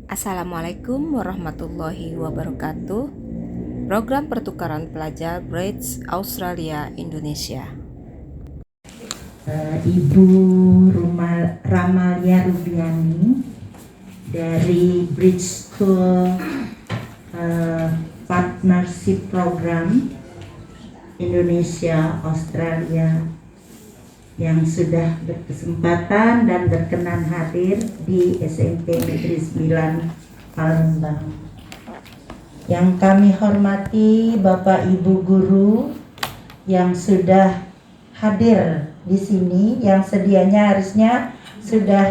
Assalamualaikum warahmatullahi wabarakatuh. Program pertukaran pelajar Bridge Australia Indonesia. Ibu Ramalia Rubiani dari Bridge School Partnership Program Indonesia Australia yang sudah berkesempatan dan berkenan hadir di SMP Negeri 9 Palembang. Yang kami hormati Bapak Ibu guru yang sudah hadir di sini, yang sedianya harusnya sudah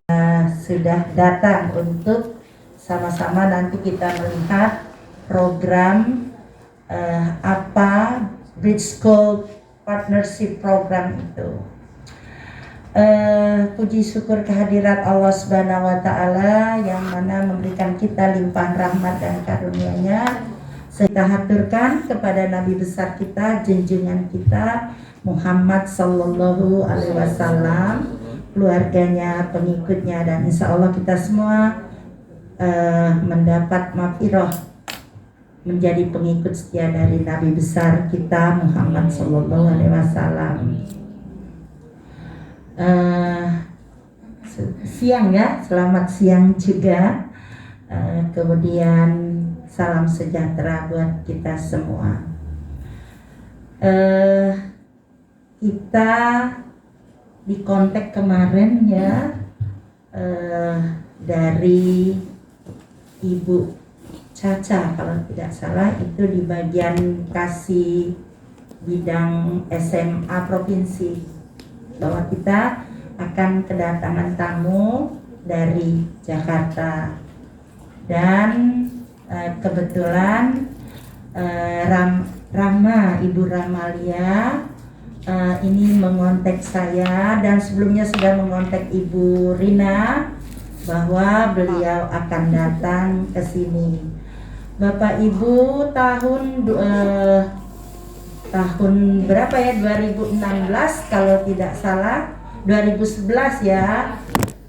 datang untuk sama-sama nanti kita melihat program apa Bridge School Partnership Program itu. Puji syukur kehadirat Allah Subhanahu wa Ta'ala yang mana memberikan kita limpahan rahmat dan karunia-Nya. Kita haturkan kepada Nabi besar kita, junjungan kita Muhammad Sallallahu Alaihi Wasallam, keluarganya, pengikutnya, dan insya Allah kita semua mendapat maghfirah menjadi pengikut setia dari Nabi besar kita Muhammad Sallallahu Alaihi Wasallam. Siang ya, selamat siang juga. Kemudian salam sejahtera buat kita semua. Kita di kontak kemarin ya, dari Ibu Caca kalau tidak salah, itu di bagian kasih bidang SMA provinsi, bahwa kita akan kedatangan tamu dari Jakarta, dan kebetulan Rama, Ibu Ramalia ini mengontak saya, dan sebelumnya sudah mengontak Ibu Rina bahwa beliau akan datang ke sini. Bapak Ibu tahun berapa ya, 2016 kalau tidak salah, 2011 ya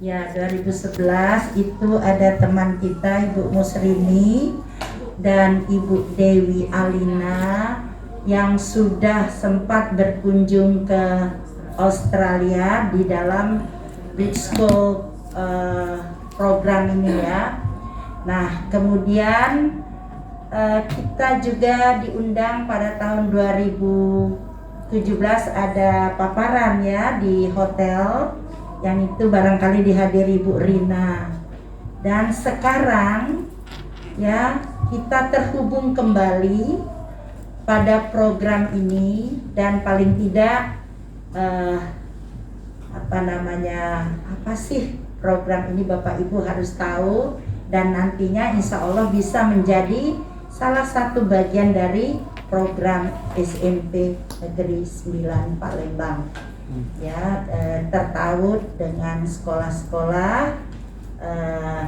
2011 itu ada teman kita Ibu Musrini dan Ibu Dewi Alina yang sudah sempat berkunjung ke Australia di dalam Bridge School program ini ya. Nah kemudian kita juga diundang pada tahun 2017 ada paparan ya di hotel, yang itu barangkali dihadiri Bu Rina. Dan sekarang ya kita terhubung kembali pada program ini, dan paling tidak apa sih program ini Bapak Ibu harus tahu, dan nantinya insya Allah bisa menjadi salah satu bagian dari program SMP Negeri 9 Palembang ya, tertaut dengan sekolah-sekolah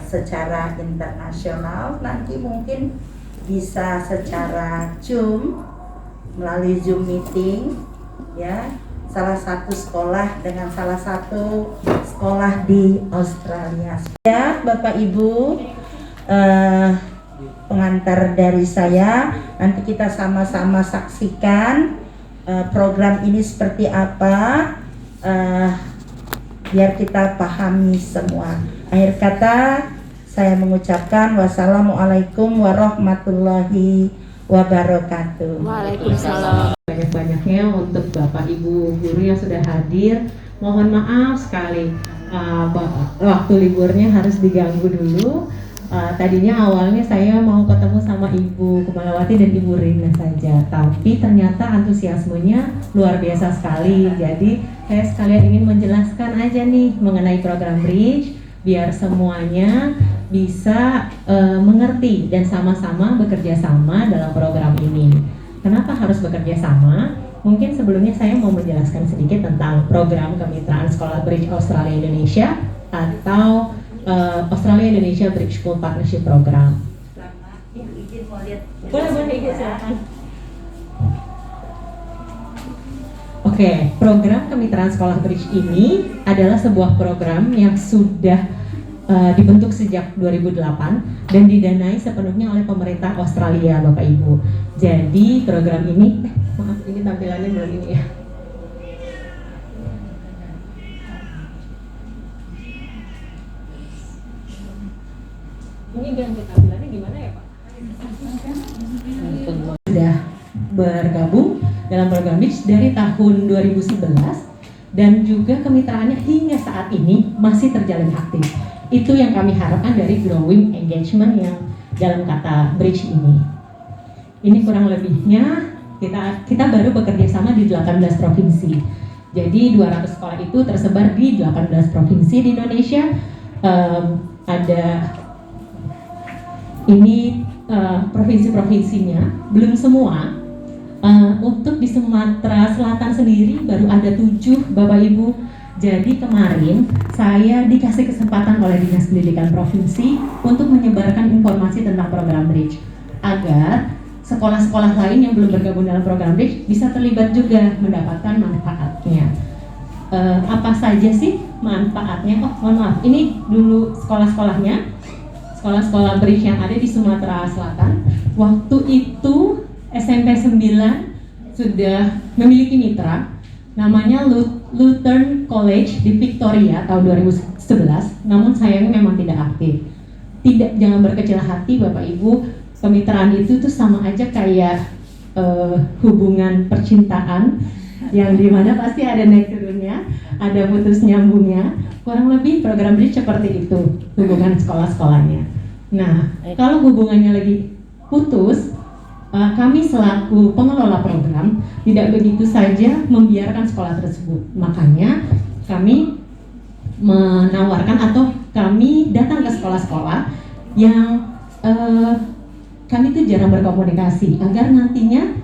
secara internasional. Nanti mungkin bisa secara Zoom, melalui Zoom meeting ya, salah satu sekolah dengan salah satu sekolah di Australia ya. Bapak Ibu, pengantar dari saya, nanti kita sama-sama saksikan program ini seperti apa, biar kita pahami semua. Akhir kata saya mengucapkan wassalamualaikum warahmatullahi wabarakatuh. Waalaikumsalam. Banyak-banyaknya untuk Bapak Ibu guru yang sudah hadir. Mohon maaf sekali waktu liburnya harus diganggu dulu. Tadinya awalnya saya mau ketemu sama Ibu Kumalawati dan Ibu Rina saja, tapi ternyata antusiasmenya luar biasa sekali. Jadi saya sekalian ingin menjelaskan aja nih mengenai program Bridge, biar semuanya bisa mengerti dan sama-sama bekerja sama dalam program ini. Kenapa harus bekerja sama? Mungkin sebelumnya saya mau menjelaskan sedikit tentang program kemitraan sekolah Bridge Australia Indonesia atau Australia Indonesia Bridge School Partnership Program. Boleh Ibu, silakan. Oke, program kemitraan sekolah Bridge ini adalah sebuah program yang sudah dibentuk sejak 2008 dan didanai sepenuhnya oleh pemerintah Australia, Bapak Ibu. Jadi program ini, maaf ini tampilannya belum ini ya. Ini ganti tampilannya gimana ya Pak? Sudah bergabung dalam program BRIDGE dari tahun 2011 dan juga kemitraannya hingga saat ini masih terjalin aktif. Itu yang kami harapkan dari growing engagement yang dalam kata BRIDGE ini. Ini kurang lebihnya kita baru bekerja sama di 18 provinsi. Jadi 200 sekolah itu tersebar di 18 provinsi di Indonesia. Ada ini provinsi-provinsinya, belum semua. Untuk di Sumatera Selatan sendiri baru ada 7 Bapak Ibu. Jadi kemarin saya dikasih kesempatan oleh Dinas Pendidikan Provinsi untuk menyebarkan informasi tentang program BRIDGE agar sekolah-sekolah lain yang belum bergabung dalam program BRIDGE bisa terlibat juga mendapatkan manfaatnya. Apa saja sih manfaatnya? Oh mohon maaf, ini dulu sekolah-sekolahnya. Sekolah-sekolah BRIDGE yang ada di Sumatera Selatan. Waktu itu SMP 9 sudah memiliki mitra namanya Lutheran College di Victoria tahun 2011, namun sayangnya memang tidak aktif. Jangan berkecil hati Bapak Ibu, kemitraan itu tuh sama aja kayak hubungan percintaan yang dimana pasti ada naik turunnya, ada putus nyambungnya. Kurang lebih program BRIDGE seperti itu hubungan sekolah-sekolahnya. Nah, kalau hubungannya lagi putus, kami selaku pengelola program tidak begitu saja membiarkan sekolah tersebut. Makanya kami menawarkan atau kami datang ke sekolah-sekolah yang kami tuh jarang berkomunikasi agar nantinya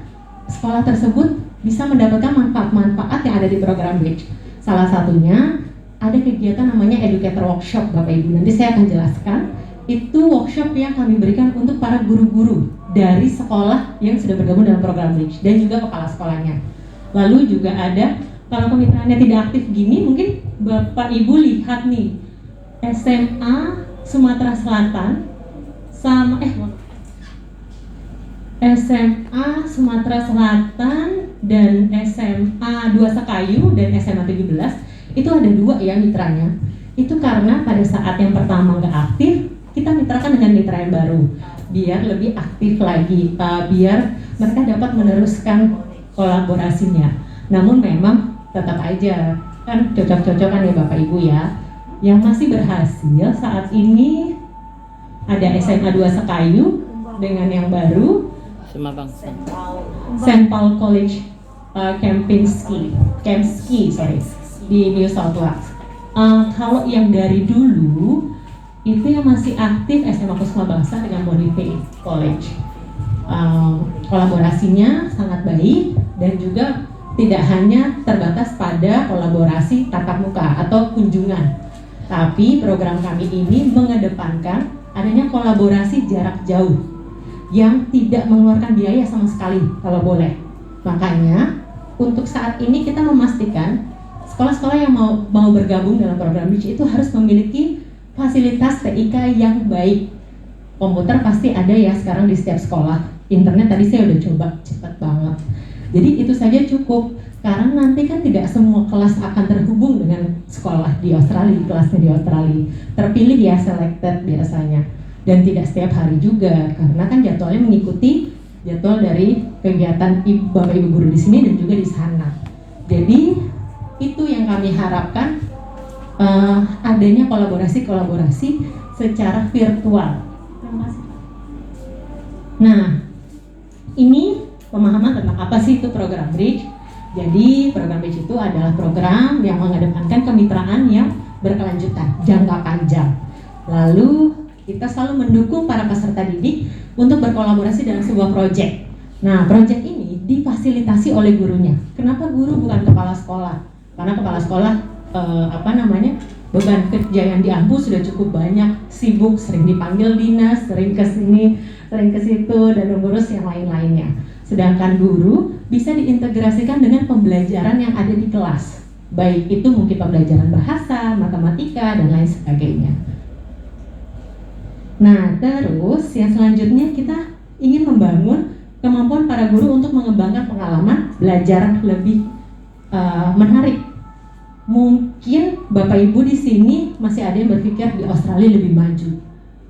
sekolah tersebut bisa mendapatkan manfaat-manfaat yang ada di program BRIDGE. Salah satunya ada kegiatan namanya Educator Workshop Bapak Ibu. Nanti saya akan jelaskan. Itu workshop yang kami berikan untuk para guru-guru dari sekolah yang sudah bergabung dalam program BRIDGE dan juga kepala sekolahnya. Lalu juga ada, kalau kemitraannya tidak aktif gini, mungkin Bapak Ibu lihat nih, SMA Sumatera Selatan sama SMA Sumatera Selatan dan SMA 2 Sekayu dan SMA 17 itu ada 2 ya mitranya. Itu karena pada saat yang pertama nggak aktif, kita mitrakan dengan mitra yang baru biar lebih aktif lagi, biar mereka dapat meneruskan kolaborasinya. Namun memang tetap aja kan cocok-cocokan ya Bapak Ibu ya. Yang masih berhasil saat ini ada SMA 2 Sekayu dengan yang baru St. Paul College Kempinski di New South Wales. Kalau yang dari dulu itu yang masih aktif SMA Kusuma Bangsa dengan Boniface College. Kolaborasinya sangat baik dan juga tidak hanya terbatas pada kolaborasi tatap muka atau kunjungan, tapi program kami ini mengedepankan adanya kolaborasi jarak jauh yang tidak mengeluarkan biaya sama sekali kalau boleh. Makanya untuk saat ini kita memastikan sekolah-sekolah yang mau bergabung dalam program BRIDGE itu harus memiliki fasilitas TIK yang baik. Komputer pasti ada ya sekarang di setiap sekolah. Internet tadi saya udah coba, cepat banget. Jadi itu saja cukup. Karena nanti kan tidak semua kelas akan terhubung dengan sekolah di Australia, kelasnya di Australia. Terpilih ya, selected biasanya. Dan tidak setiap hari juga, karena kan jadwalnya mengikuti jadwal dari kegiatan Bapak Ibu guru di sini dan juga di sana. Jadi itu yang kami harapkan. Adanya kolaborasi secara virtual. Nah, ini pemahaman tentang apa sih itu program BRIDGE. Jadi program BRIDGE itu adalah program yang mengedepankan kemitraan yang berkelanjutan, jangka panjang. Lalu kita selalu mendukung para peserta didik untuk berkolaborasi dalam sebuah proyek. Nah, proyek ini difasilitasi oleh gurunya. Kenapa guru bukan kepala sekolah? Karena kepala sekolah beban kerja yang diampu sudah cukup banyak, sibuk, sering dipanggil dinas, sering ke sini, sering ke situ, dan mengurus yang lain-lainnya. Sedangkan guru bisa diintegrasikan dengan pembelajaran yang ada di kelas, baik itu mungkin pembelajaran bahasa, matematika, dan lain sebagainya. Nah, terus yang selanjutnya kita ingin membangun kemampuan para guru untuk mengembangkan pengalaman belajar lebih menarik. Mungkin Bapak Ibu di sini masih ada yang berpikir di Australia lebih maju,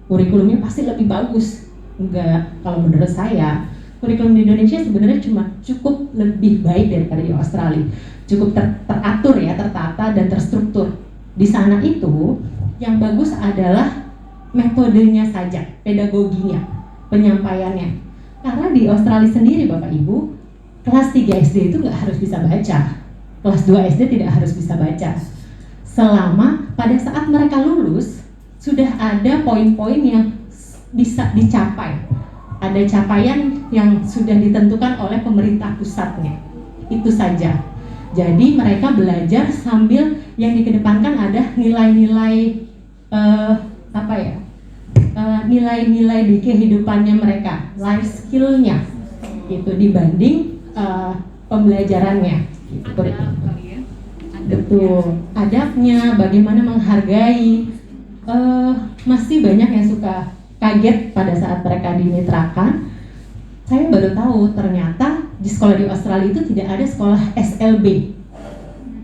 kurikulumnya pasti lebih bagus. Enggak, kalau menurut saya kurikulum di Indonesia sebenarnya cuma cukup lebih baik daripada di Australia. Cukup teratur ya, tertata dan terstruktur. Di sana itu yang bagus adalah metodenya saja, pedagoginya, penyampaiannya. Karena di Australia sendiri Bapak Ibu, kelas 3 SD itu nggak harus bisa baca, kelas 2 SD tidak harus bisa baca. Selama pada saat mereka lulus, sudah ada poin-poin yang bisa dicapai. Ada capaian yang sudah ditentukan oleh pemerintah pusatnya. Itu saja. Jadi mereka belajar sambil yang dikedepankan ada nilai-nilai nilai-nilai di kehidupannya mereka, life skill-nya gitu dibanding pembelajarannya. Betul, adabnya, bagaimana menghargai. Masih banyak yang suka kaget pada saat mereka dimitrakan. Saya baru tahu ternyata di sekolah di Australia itu tidak ada sekolah SLB,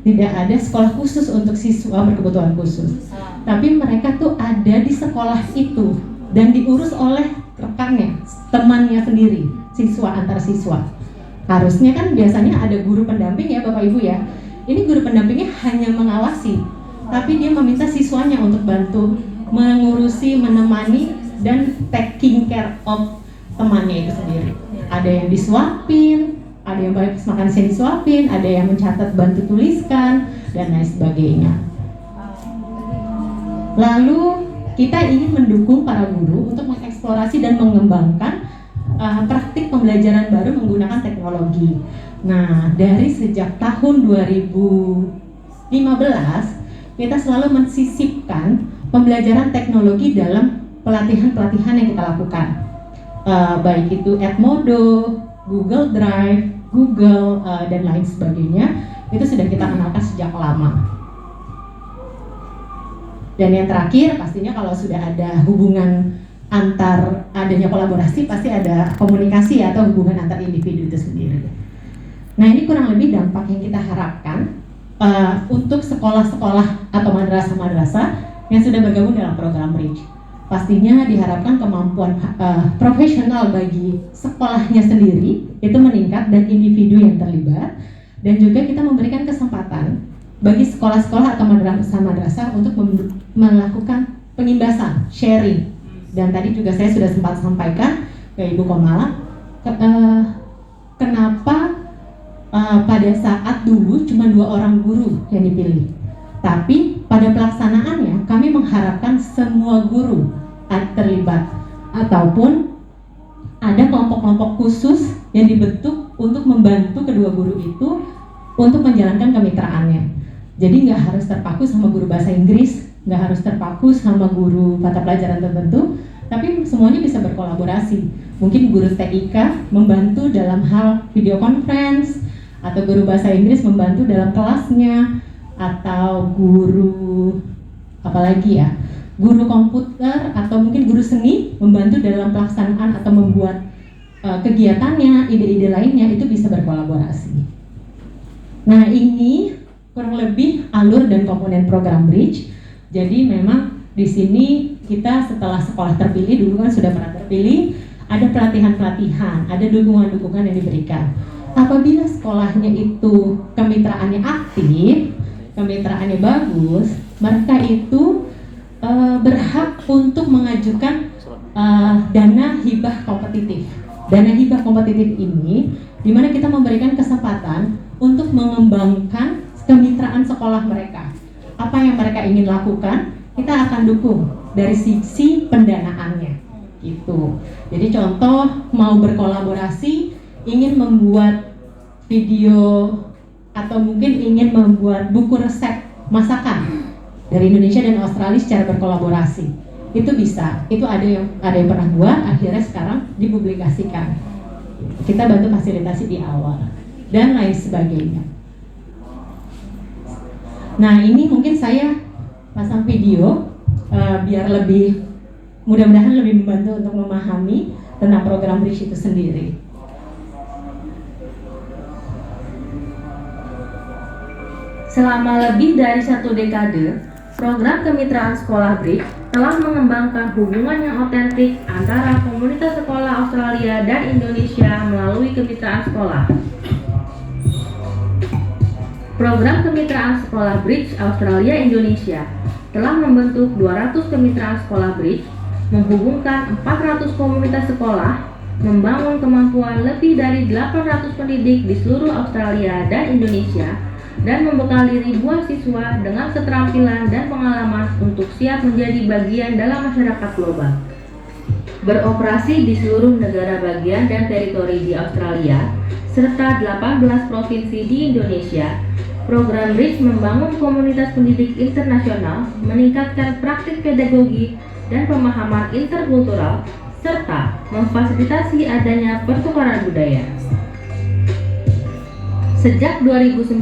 tidak ada sekolah khusus untuk siswa berkebutuhan khusus. Tapi mereka tuh ada di sekolah itu dan diurus oleh rekannya, temannya sendiri, siswa antar siswa. Harusnya kan biasanya ada guru pendamping ya Bapak Ibu ya. Ini guru pendampingnya hanya mengawasi, tapi dia meminta siswanya untuk bantu mengurusi, menemani, dan taking care of temannya itu sendiri. Ada yang disuapin, ada yang makan siang disuapin, ada yang mencatat bantu tuliskan, dan lain sebagainya. Lalu kita ingin mendukung para guru untuk mengeksplorasi dan mengembangkan praktik pembelajaran baru menggunakan teknologi. Nah, dari sejak tahun 2015 kita selalu mensisipkan pembelajaran teknologi dalam pelatihan-pelatihan yang kita lakukan. Baik itu Edmodo, Google Drive, Google, dan lain sebagainya, itu sudah kita kenalkan sejak lama. Dan yang terakhir pastinya kalau sudah ada hubungan antar adanya kolaborasi, pasti ada komunikasi atau hubungan antar individu itu sendiri. Nah, ini kurang lebih dampak yang kita harapkan untuk sekolah-sekolah atau madrasah-madrasah yang sudah bergabung dalam program Bridge. Pastinya diharapkan kemampuan profesional bagi sekolahnya sendiri itu meningkat dan individu yang terlibat, dan juga kita memberikan kesempatan bagi sekolah-sekolah atau madrasah-madrasah untuk melakukan pengimbasan, sharing. Dan tadi juga saya sudah sempat sampaikan ke Ibu Komala, kenapa pada saat dulu cuma 2 orang guru yang dipilih, tapi pada pelaksanaannya kami mengharapkan semua guru terlibat, ataupun ada kelompok-kelompok khusus yang dibentuk untuk membantu kedua guru itu untuk menjalankan kemitraannya. Jadi nggak harus terpaku sama guru bahasa Inggris, nggak harus terpaku sama guru mata pelajaran tertentu, tapi semuanya bisa berkolaborasi. Mungkin guru TIK membantu dalam hal video conference, atau guru bahasa Inggris membantu dalam kelasnya, atau guru apalagi ya, guru komputer atau mungkin guru seni membantu dalam pelaksanaan atau membuat kegiatannya, ide-ide lainnya, itu bisa berkolaborasi. Nah, ini kurang lebih alur dan komponen program Bridge. Jadi memang di sini kita setelah sekolah terpilih, dulu kan sudah pernah terpilih, ada pelatihan-pelatihan, ada dukungan-dukungan yang diberikan. Apabila sekolahnya itu kemitraannya aktif, kemitraannya bagus, mereka itu berhak untuk mengajukan dana hibah kompetitif. Dana hibah kompetitif ini di mana kita memberikan kesempatan untuk mengembangkan kemitraan sekolah mereka. Apa yang mereka ingin lakukan, kita akan dukung dari sisi pendanaannya. Gitu. Jadi contoh mau berkolaborasi, ingin membuat video atau mungkin ingin membuat buku resep masakan dari Indonesia dan Australia secara berkolaborasi, itu bisa. Itu ada yang pernah buat, akhirnya sekarang dipublikasikan. Kita bantu fasilitasi di awal dan lain sebagainya. Nah, ini mungkin saya pasang video biar lebih mudah-mudahan lebih membantu untuk memahami tentang program Bridge itu sendiri. Selama lebih dari 1 dekade, program kemitraan sekolah Bridge telah mengembangkan hubungan yang otentik antara komunitas sekolah Australia dan Indonesia melalui kemitraan sekolah. Program kemitraan sekolah Bridge Australia Indonesia telah membentuk 200 kemitraan sekolah Bridge, menghubungkan 400 komunitas sekolah, membangun kemampuan lebih dari 800 pendidik di seluruh Australia dan Indonesia, dan membekali ribuan siswa dengan keterampilan dan pengalaman untuk siap menjadi bagian dalam masyarakat global. Beroperasi di seluruh negara bagian dan teritori di Australia, serta 18 provinsi di Indonesia, program Bridge membangun komunitas pendidik internasional, meningkatkan praktik pedagogi dan pemahaman interkultural, serta memfasilitasi adanya pertukaran budaya. Sejak 2009,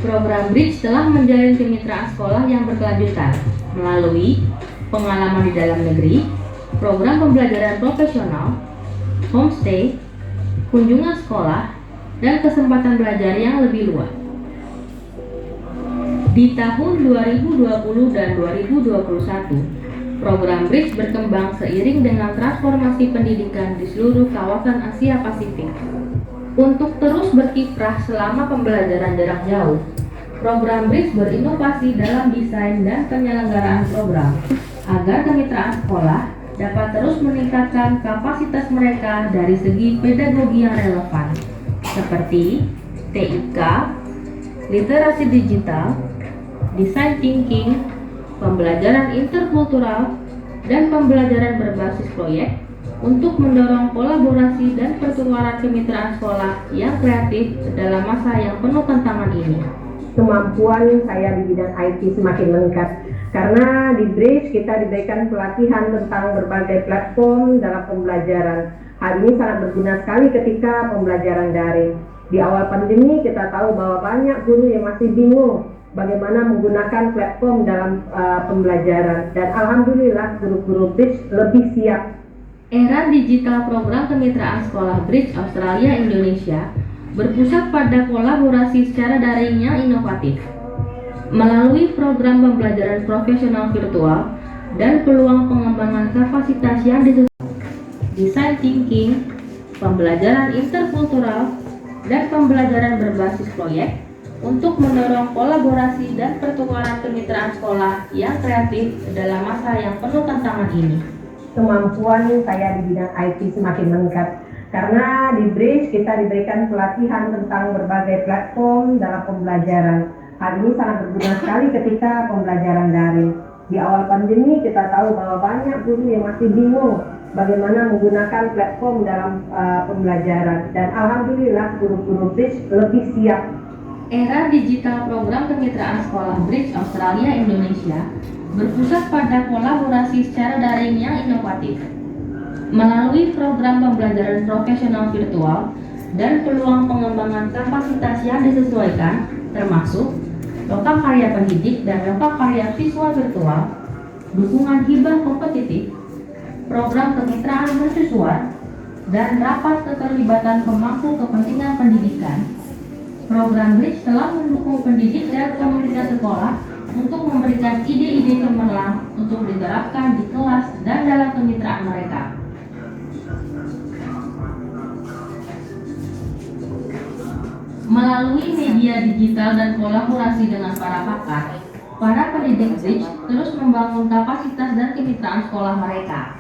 program Bridge telah menjalin kemitraan sekolah yang berkelanjutan melalui pengalaman di dalam negeri, program pembelajaran profesional, homestay, kunjungan sekolah, dan kesempatan belajar yang lebih luas. Di tahun 2020 dan 2021, program Bridge berkembang seiring dengan transformasi pendidikan di seluruh kawasan Asia Pasifik. Untuk terus berkiprah selama pembelajaran jarak jauh, program Bridge berinovasi dalam desain dan penyelenggaraan program agar kemitraan sekolah dapat terus meningkatkan kapasitas mereka dari segi pedagogi yang relevan, seperti TIK, literasi digital, design thinking, pembelajaran interkultural, dan pembelajaran berbasis proyek, untuk mendorong kolaborasi dan pertukaran kemitraan sekolah yang kreatif dalam masa yang penuh tantangan ini. Kemampuan saya di bidang IT semakin meningkat karena di Bridge kita diberikan pelatihan tentang berbagai platform dalam pembelajaran. Hal ini sangat berguna sekali ketika pembelajaran daring. Di awal pandemi kita tahu bahwa banyak guru yang masih bingung bagaimana menggunakan platform dalam pembelajaran, dan alhamdulillah guru-guru Bridge lebih siap. Era digital program kemitraan sekolah Bridge Australia Indonesia berpusat pada kolaborasi secara daring yang inovatif. Melalui program pembelajaran profesional virtual dan peluang pengembangan kapasitas yang disesuaikan, design thinking, pembelajaran interkultural, dan pembelajaran berbasis proyek untuk mendorong kolaborasi dan pertukaran kemitraan sekolah yang kreatif dalam masa yang penuh tantangan ini. Kemampuan saya di bidang IT semakin meningkat karena di Bridge kita diberikan pelatihan tentang berbagai platform dalam pembelajaran. Hal ini sangat berguna sekali ketika pembelajaran daring. Di awal pandemi kita tahu bahwa banyak guru yang masih bingung bagaimana menggunakan platform dalam pembelajaran, dan alhamdulillah guru-guru Bridge lebih siap. Era digital program kemitraan sekolah Bridge Australia Indonesia berpusat pada kolaborasi secara daring yang inovatif. Melalui program pembelajaran profesional virtual dan peluang pengembangan kapasitas yang disesuaikan, termasuk lokakarya pendidik dan lokakarya visual virtual, dukungan hibah kompetitif, program kemitraan mercusuar, dan rapat keterlibatan pemangku kepentingan pendidikan, program Bridge telah mendukung pendidik dan komunitas sekolah untuk memberikan ide-ide cemerlang untuk diterapkan di kelas dan dalam kemitraan mereka. Melalui media digital dan kolaborasi dengan para pakar, para pendidik Bridge terus membangun kapasitas dan kemitraan sekolah mereka.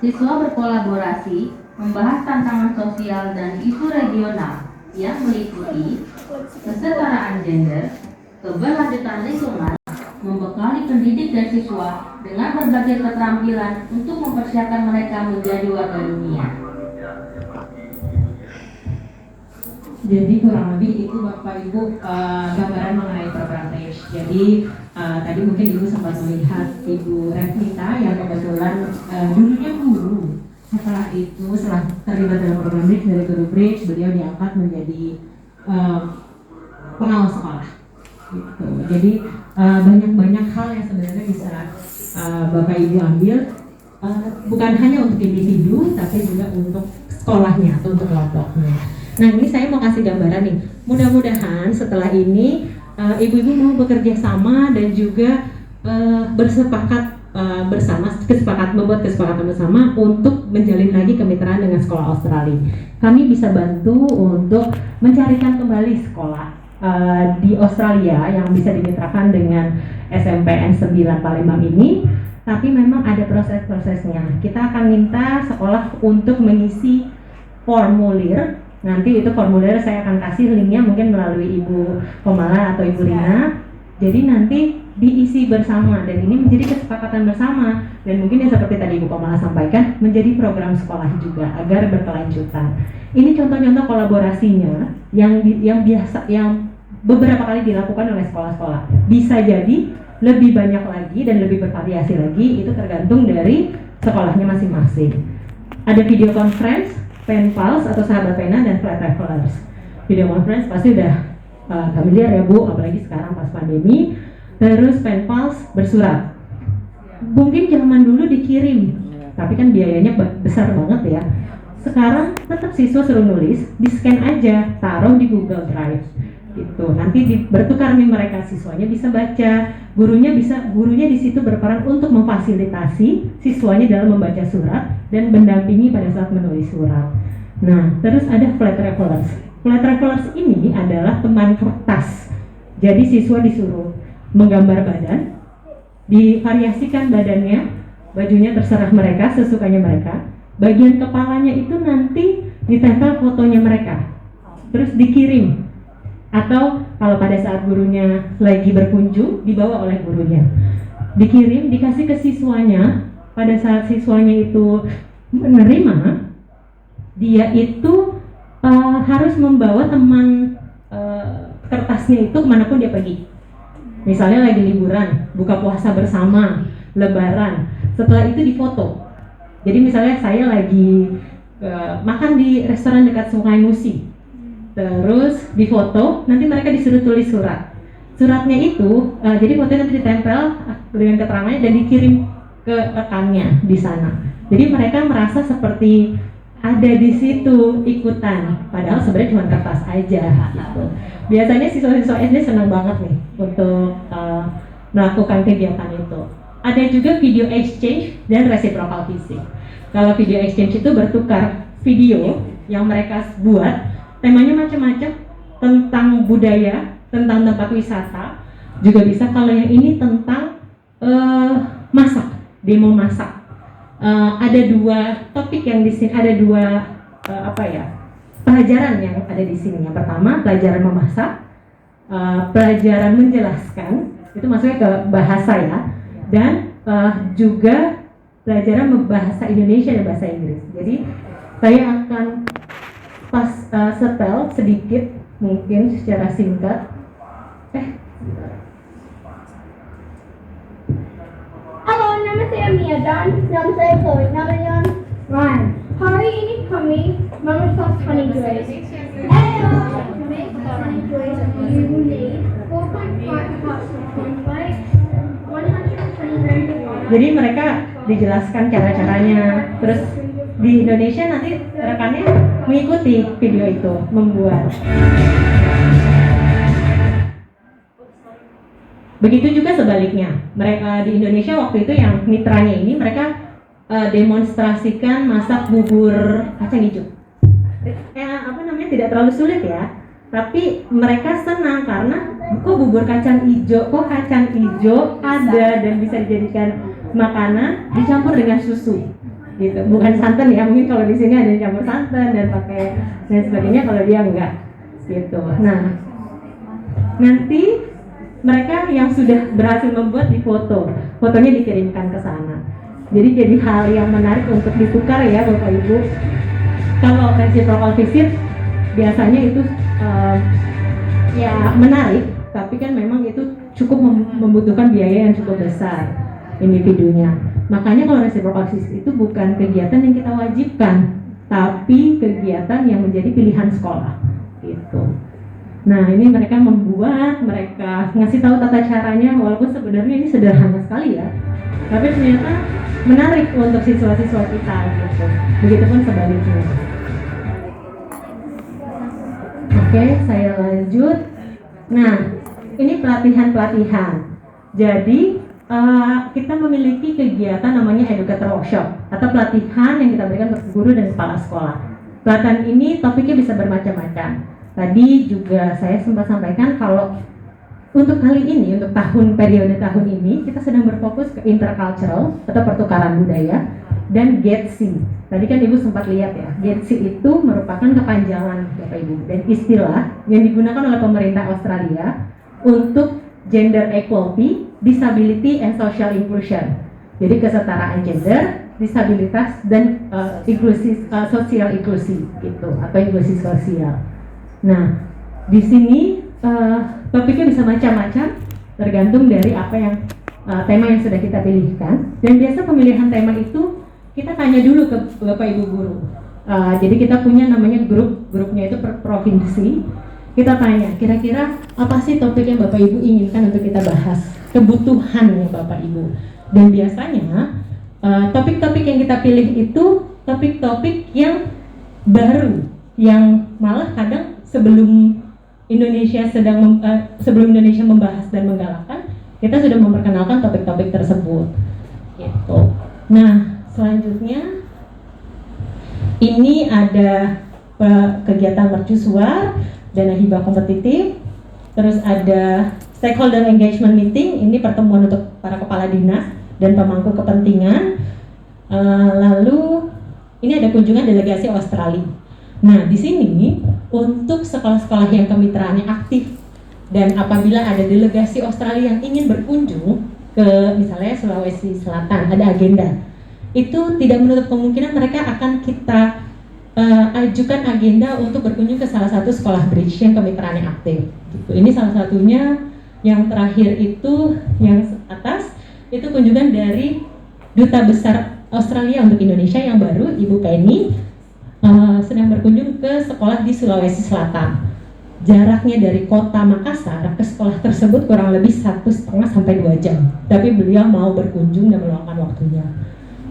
Siswa berkolaborasi, membahas tantangan sosial dan isu regional yang meliputi kesetaraan gender, keberlanjutan lingkungan, membekali pendidik dan siswa dengan berbagai keterampilan untuk mempersiapkan mereka menjadi warga dunia. Jadi kurang lebih itu Bapak Ibu gambaran mengenai program Bridge. Jadi tadi mungkin Ibu sempat melihat Ibu Revita yang kebetulan dulunya guru. Setelah itu, setelah terlibat dalam program Bridge, dari guru Bridge, beliau diangkat menjadi pengawas sekolah. Gitu. Jadi banyak hal yang sebenarnya bisa Bapak Ibu ambil bukan hanya untuk individu tapi juga untuk sekolahnya atau untuk kelompoknya. Nah, ini saya mau kasih gambaran nih. Mudah-mudahan setelah ini ibu-ibu mau bekerja sama dan juga bersepakat membuat kesepakatan bersama untuk menjalin lagi kemitraan dengan sekolah Australia. Kami bisa bantu untuk mencarikan kembali sekolah di Australia yang bisa dimitrakan dengan SMPN 9 Palembang ini, tapi memang ada proses-prosesnya. Kita akan minta sekolah untuk mengisi formulir. Nanti itu formulir saya akan kasih linknya mungkin melalui Ibu Komala atau Ibu Lina. Jadi nanti diisi bersama dan ini menjadi kesepakatan bersama dan mungkin yang seperti tadi Ibu Komala sampaikan menjadi program sekolah juga agar berkelanjutan. Ini contoh-contoh kolaborasinya yang beberapa kali dilakukan oleh sekolah-sekolah. Bisa jadi lebih banyak lagi dan lebih bervariasi lagi, itu tergantung dari sekolahnya masing-masing. Ada video conference, pen pals atau sahabat pena dan flat travelers. Video conference pasti udah familiar ya Bu, apalagi sekarang pas pandemi. Terus pen pals bersurat. Mungkin zaman dulu dikirim, tapi kan biayanya besar banget ya. Sekarang tetap siswa suruh nulis, di scan aja, taruh di Google Drive. Gitu. Nanti bertukar nih mereka, siswanya bisa baca, gurunya di situ berperan untuk memfasilitasi siswanya dalam membaca surat dan mendampingi pada saat menulis surat. Nah, terus ada flat travelers. Flat travelers ini adalah teman kertas. Jadi siswa disuruh menggambar badan, divariasikan badannya, bajunya terserah mereka, sesukanya mereka. Bagian kepalanya itu nanti ditempel fotonya mereka, terus dikirim. Atau kalau pada saat gurunya lagi berkunjung, dibawa oleh gurunya, dikirim, dikasih ke siswanya. Pada saat siswanya itu menerima, dia itu harus membawa teman kertasnya itu kemanapun dia pergi. Misalnya lagi liburan, buka puasa bersama, lebaran, setelah itu difoto. Jadi misalnya saya lagi makan di restoran dekat Sungai Musi, terus difoto, nanti mereka disuruh tulis surat. Suratnya itu, jadi fotonya nanti ditempel dengan keterangannya dan dikirim ke rekannya di sana. Jadi mereka merasa seperti ada di situ ikutan, padahal sebenarnya cuma kertas aja. Gitu. Biasanya siswa-siswa SD senang banget nih untuk melakukan kegiatan itu. Ada juga video exchange dan reciprocal visit. Kalau video exchange itu bertukar video yang mereka buat. Temanya macam-macam, tentang budaya, tentang tempat wisata, juga bisa. Kalau yang ini tentang masak, demo masak. Ada dua topik yang di sini, ada dua pelajaran yang ada di sini. Yang pertama pelajaran memasak, pelajaran menjelaskan, itu maksudnya ke bahasa ya, dan juga pelajaran bahasa Indonesia dan bahasa Inggris. Jadi saya akan setel sedikit mungkin secara singkat. Halo, nama saya Mia dan nama saya Chloe. Nama Ryan. Hari ini kami memasak honey glazed. To make honey glazed, you need 4.5 cups of cornflakes, 120 grams of water. Jadi mereka dijelaskan cara-caranya. Terus di Indonesia nanti rekannya mengikuti video itu membuat. Begitu juga sebaliknya, mereka di Indonesia waktu itu yang mitranya ini mereka demonstrasikan masak bubur kacang hijau. Tidak terlalu sulit ya, tapi mereka senang karena kok kacang hijau ada dan bisa dijadikan makanan dicampur dengan susu. Gitu, bukan santan ya, mungkin kalau di sini ada yang campur santan dan pakai dan sebagainya, kalau dia enggak gitu. Nah, nanti mereka yang sudah berhasil membuat fotonya dikirimkan ke sana. Jadi jadi hal yang menarik untuk ditukar ya Bapak Ibu. Kalau reciprocal visit biasanya itu ya menarik, tapi kan memang itu cukup membutuhkan biaya yang cukup besar individunya. Makanya kalau reciprocal visit itu bukan kegiatan yang kita wajibkan, tapi kegiatan yang menjadi pilihan sekolah gitu. Nah, ini mereka ngasih tahu tata caranya, walaupun sebenarnya ini sederhana sekali ya, tapi ternyata menarik untuk siswa-siswa kita gitu. Begitupun sebaliknya. Oke, saya lanjut. Nah, ini pelatihan-pelatihan. Jadi kita memiliki kegiatan namanya educator workshop atau pelatihan yang kita berikan untuk guru dan kepala sekolah. Pelatihan ini topiknya bisa bermacam-macam. Tadi juga saya sempat sampaikan kalau untuk kali ini, untuk periode tahun ini, kita sedang berfokus ke intercultural atau pertukaran budaya dan GETC. Tadi kan Ibu sempat lihat ya, GETC itu merupakan kepanjangan Bapak Ibu dan istilah yang digunakan oleh pemerintah Australia untuk gender equality, disability and social inclusion. Jadi kesetaraan gender, disabilitas dan sosial inklusi gitu atau inklusi sosial. Nah, di sini topiknya bisa macam-macam tergantung dari apa yang tema yang sudah kita pilihkan. Dan biasa pemilihan tema itu kita tanya dulu ke Bapak Ibu guru. Jadi kita punya namanya grupnya itu per provinsi. Kita tanya, kira-kira apa sih topik yang Bapak Ibu inginkan untuk kita bahas? Kebutuhannya Bapak Ibu. Dan biasanya topik-topik yang kita pilih itu topik-topik yang baru, yang malah kadang sebelum Indonesia membahas dan menggalakkan, kita sudah memperkenalkan topik-topik tersebut. Gitu. Nah, selanjutnya ini ada kegiatan mercusuar, dana hibah kompetitif, terus ada stakeholder engagement meeting, ini pertemuan untuk para kepala dinas dan pemangku kepentingan. Lalu ini ada kunjungan delegasi Australia. Nah, di sini untuk sekolah-sekolah yang kemitraannya aktif dan apabila ada delegasi Australia yang ingin berkunjung ke misalnya Sulawesi Selatan, ada agenda, itu tidak menutup kemungkinan mereka akan kita ajukan agenda untuk berkunjung ke salah satu sekolah bridge yang kemitraannya aktif. Gitu. Ini salah satunya, yang terakhir itu yang atas itu kunjungan dari Duta Besar Australia untuk Indonesia yang baru, Ibu Penny, sedang berkunjung ke sekolah di Sulawesi Selatan. Jaraknya dari kota Makassar ke sekolah tersebut kurang lebih 1,5 sampai 2 jam. Tapi beliau mau berkunjung dan meluangkan waktunya.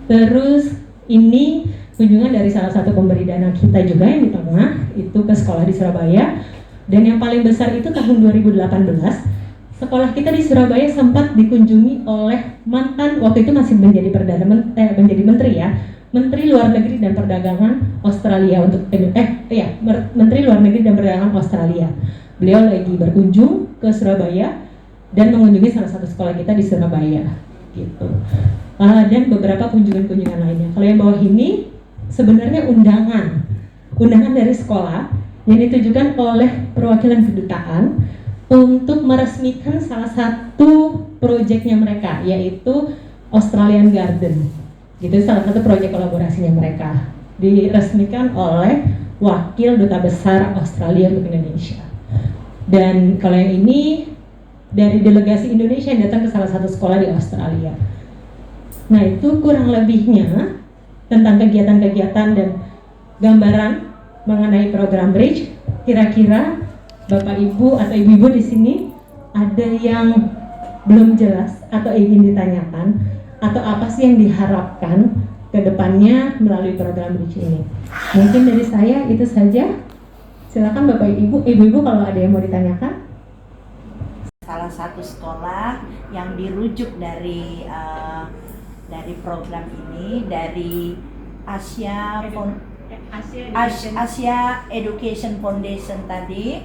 Terus ini kunjungan dari salah satu pemberi dana kita juga yang di tengah, itu ke sekolah di Surabaya. Dan yang paling besar itu tahun 2018, sekolah kita di Surabaya sempat dikunjungi oleh mantan, waktu itu masih menjadi menjadi menteri ya, Menteri Luar Negeri dan Perdagangan Australia untuk Menteri Luar Negeri dan Perdagangan Australia. Beliau lagi berkunjung ke Surabaya dan mengunjungi salah satu sekolah kita di Surabaya, gitu. Dan beberapa kunjungan-kunjungan lainnya. Kalau yang bawah ini sebenarnya undangan dari sekolah yang ditujukan oleh perwakilan kedutaan untuk meresmikan salah satu proyeknya mereka, yaitu Australian Garden. Gitu, salah satu proyek kolaborasinya mereka diresmikan oleh wakil duta besar Australia untuk Indonesia. Dan kalau yang ini dari delegasi Indonesia yang datang ke salah satu sekolah di Australia. Nah, itu kurang lebihnya tentang kegiatan-kegiatan dan gambaran mengenai program Bridge. Kira-kira Bapak Ibu atau Ibu-ibu di sini ada yang belum jelas atau ingin ditanyakan, atau apa sih yang diharapkan ke depannya melalui program Bridge ini? Mungkin dari saya itu saja. Silakan Bapak Ibu, Ibu-ibu kalau ada yang mau ditanyakan. Salah satu sekolah yang dirujuk dari program ini dari Asia Education Foundation tadi,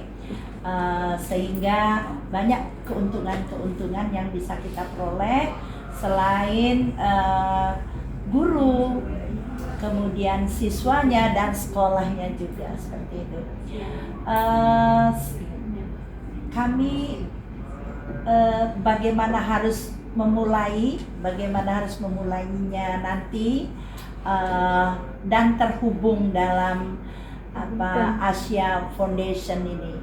sehingga banyak keuntungan yang bisa kita peroleh selain guru, kemudian siswanya dan sekolahnya juga seperti itu. Kami bagaimana harus memulainya nanti, dan terhubung dalam Asia Foundation ini,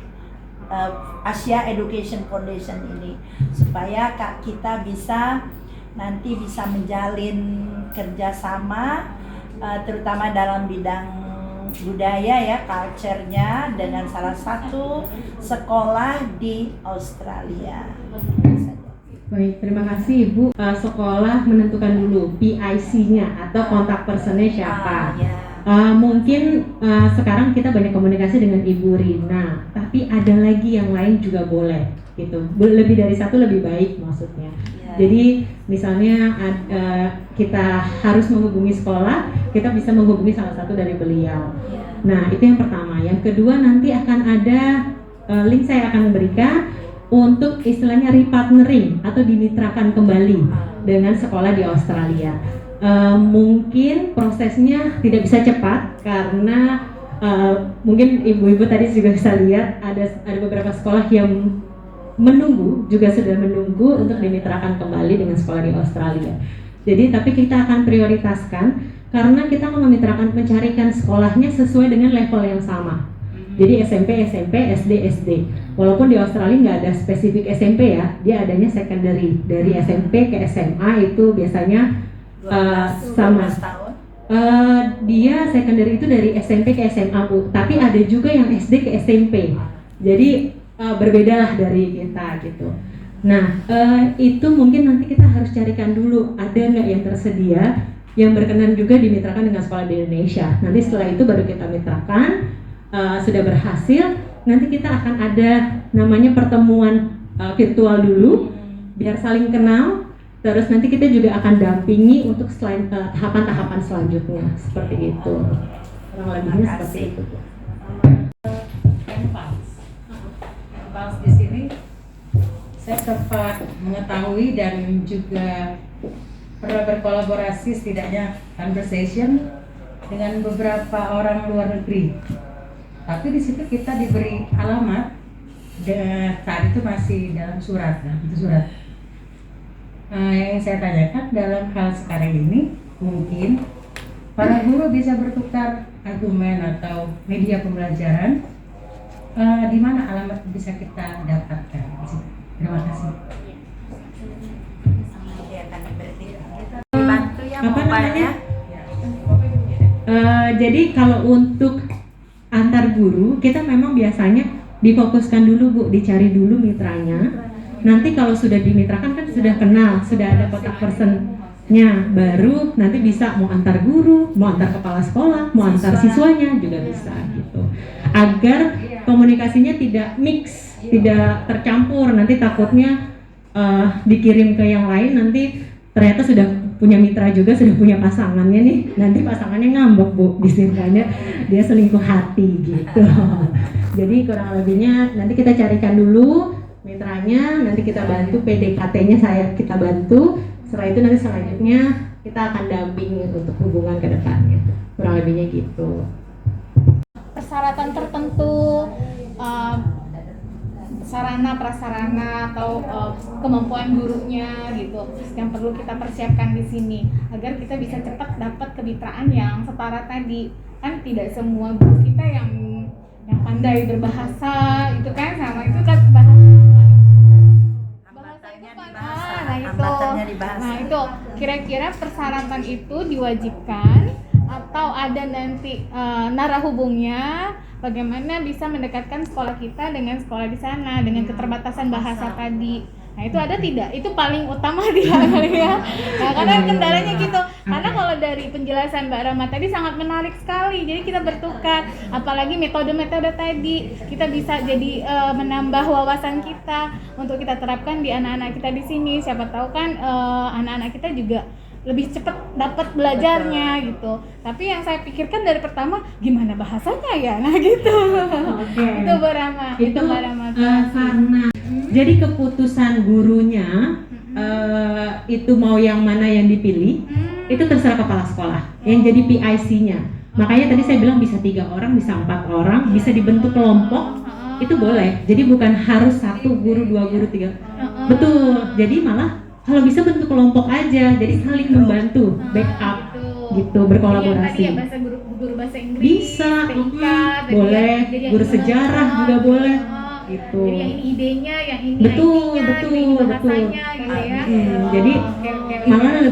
Asia Education Foundation ini, supaya kita nanti bisa menjalin kerjasama, terutama dalam bidang budaya ya, culture-nya dengan salah satu sekolah di Australia. Baik, terima kasih Ibu. Sekolah menentukan dulu PIC-nya atau kontak personnya siapa. Mungkin sekarang kita banyak komunikasi dengan Ibu Rina, tapi ada lagi yang lain juga boleh gitu. Lebih dari satu lebih baik maksudnya. Jadi misalnya kita harus menghubungi sekolah, kita bisa menghubungi salah satu dari beliau. Nah itu yang pertama. Yang kedua nanti akan ada link saya akan berikan untuk istilahnya repartnering atau dimitrakan kembali dengan sekolah di Australia. Mungkin prosesnya tidak bisa cepat karena mungkin ibu-ibu tadi juga bisa lihat ada beberapa sekolah yang juga sudah menunggu untuk dimitrakan kembali dengan sekolah di Australia. Jadi tapi kita akan prioritaskan karena kita akan mencarikan sekolahnya sesuai dengan level yang sama. Jadi SMP, SD, SD. Walaupun di Australia nggak ada spesifik SMP ya, dia adanya secondary. Dari SMP ke SMA itu biasanya 12 sama. tahun. Dia secondary itu dari SMP ke SMA Bu, tapi ada juga yang SD ke SMP. Jadi berbedalah dari kita gitu. Nah itu mungkin nanti kita harus carikan dulu ada nggak yang tersedia yang berkenan juga dimitrakan dengan sekolah di Indonesia. Nanti setelah itu baru kita mitrakan, sudah berhasil, nanti kita akan ada namanya pertemuan virtual dulu, biar saling kenal. Terus nanti kita juga akan dampingi untuk selain tahapan-tahapan selanjutnya seperti itu. Kurang lebihnya seperti itu. Di sini saya sempat mengetahui dan juga pernah berkolaborasi setidaknya conversation dengan beberapa orang luar negeri. Tapi di situ kita diberi alamat dan saat itu masih dalam surat, yang saya tanyakan dalam hal sekarang ini mungkin para guru bisa bertukar argumen atau media pembelajaran. Di mana alamat bisa kita dapatkan? Terima kasih. Dibantu ya mobile-nya. Jadi kalau untuk antar guru kita memang biasanya difokuskan dulu Bu, dicari dulu mitranya. Nanti kalau sudah dimitrakan kan sudah kenal, sudah ada kontak personnya, baru nanti bisa mau antar guru, mau antar kepala sekolah, mau antar siswanya juga bisa gitu. Agar komunikasinya tidak mix, tidak tercampur, nanti takutnya dikirim ke yang lain nanti ternyata sudah punya mitra juga, sudah punya pasangannya nih, nanti pasangannya ngambek Bu, disangkanya dia selingkuh hati gitu. Jadi kurang lebihnya nanti kita carikan dulu mitranya, nanti kita bantu PDKT-nya kita bantu, setelah itu nanti selanjutnya kita akan dampingi untuk hubungan ke depannya, kurang lebihnya gitu. Persyaratan tertentu, sarana prasarana atau kemampuan gurunya gitu yang perlu kita persiapkan di sini agar kita bisa cepat dapat kemitraan yang setara tadi. Kan tidak semua guru kita yang pandai berbahasa itu kan, sama itu kan Hambatannya di bahasa. Nah itu kira-kira persyaratan itu diwajibkan atau ada nanti narahubungnya, bagaimana bisa mendekatkan sekolah kita dengan sekolah di sana dengan keterbatasan bahasa tadi. Nah itu ada tidak? Itu paling utama dia kali ya. Nah, karena kendalanya gitu. Karena kalau dari penjelasan Mbak Rama tadi sangat menarik sekali. Jadi kita bertukar, apalagi metode-metode tadi kita bisa jadi menambah wawasan kita untuk kita terapkan di anak-anak kita di sini. Siapa tahu kan anak-anak kita juga lebih cepat dapat belajarnya gitu. Tapi yang saya pikirkan dari pertama gimana bahasanya ya, nah gitu. Itu Mbak Rama. Itu Mbak Rama. Karena jadi keputusan gurunya itu mau yang mana yang dipilih itu terserah kepala sekolah yang jadi PIC-nya. Makanya tadi saya bilang bisa 3 orang, bisa 4 orang, bisa dibentuk kelompok, itu boleh. Jadi bukan harus 1 guru, 2 guru, 3. Betul. Jadi malah kalau bisa bentuk kelompok aja, jadi saling membantu, backup gitu, berkolaborasi. Tadi ya bahasa guru bahasa Inggris Bisa, TK, boleh, jadi guru sejarah juga boleh. gitu. Jadi yang ini idenya, yang ini Betul, IT-nya, betul, ini betul. bahasanya gitu ya. Jadi Oke, malah oke.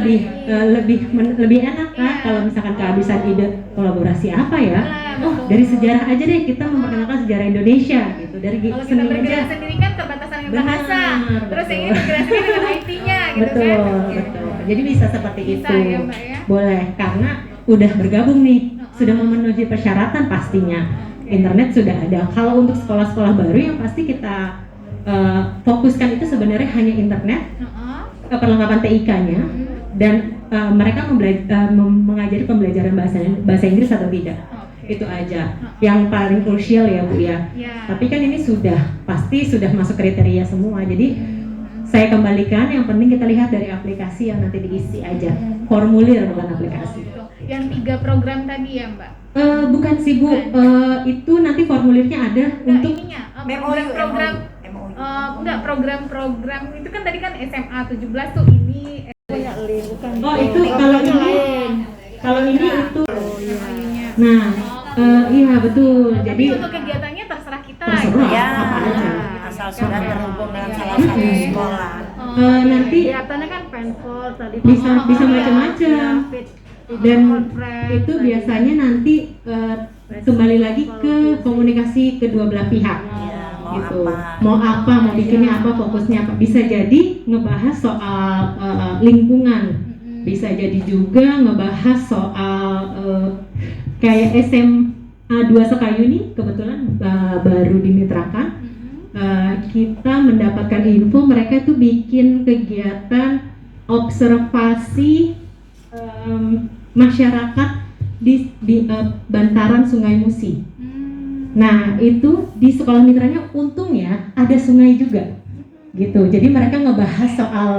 lebih enak kan Iya. kalau misalkan kehabisan ide kolaborasi apa ya? Nah, Oh, betul. dari sejarah aja deh kita memperkenalkan sejarah Indonesia gitu. Dari Kalau kita seni bergerak aja. sendiri kan keterbatasan dengan Benar, bahasa. Terus yang ini betul. bergerak sendiri dengan IT-nya gitu Betul, kan. Oke. betul. Jadi bisa seperti Bisa itu. ya, Mbak ya. Boleh, karena udah bergabung nih, sudah memenuhi persyaratan pastinya. Internet sudah ada. Kalau untuk sekolah-sekolah baru yang pasti kita fokuskan itu sebenarnya hanya internet, perlengkapan TIK-nya, dan mereka mengajari pembelajaran bahasa Inggris atau tidak. Oke. Itu aja yang paling krusial ya Bu ya. Ya. Tapi kan ini pasti sudah masuk kriteria semua. Jadi saya kembalikan, yang penting kita lihat dari aplikasi yang nanti diisi aja. Formulir bukan aplikasi. Yang 3 program tadi ya Mbak? Bukan sih Bu, itu nanti formulirnya ada Enggak, untuk ininya, program enggak, program-program itu kan tadi kan SMA 17 tuh ini bukan. Oh itu kalau ini itu. ininya. Nah, iya betul. Tapi Jadi untuk kegiatannya terserah kita. terserah Ya, apa aja. asal sudah terhubung dengan salah Oke. satu sekolah. Nanti Kelihatannya kan penpol tadi bisa macam-macam. Dan itu biasanya nanti kembali lagi ke komunikasi kedua belah pihak. Ya, mau Gitu. apa? Mau apa, mau bikinnya apa, fokusnya apa. Bisa jadi ngebahas soal lingkungan. Bisa jadi juga ngebahas soal kayak SMA 2 Sekayu nih kebetulan baru dimitrakan. Kita mendapatkan info mereka tuh bikin kegiatan observasi masyarakat di bantaran Sungai Musi. Nah itu di sekolah mitranya untungnya ada sungai juga, gitu. Jadi mereka ngebahas soal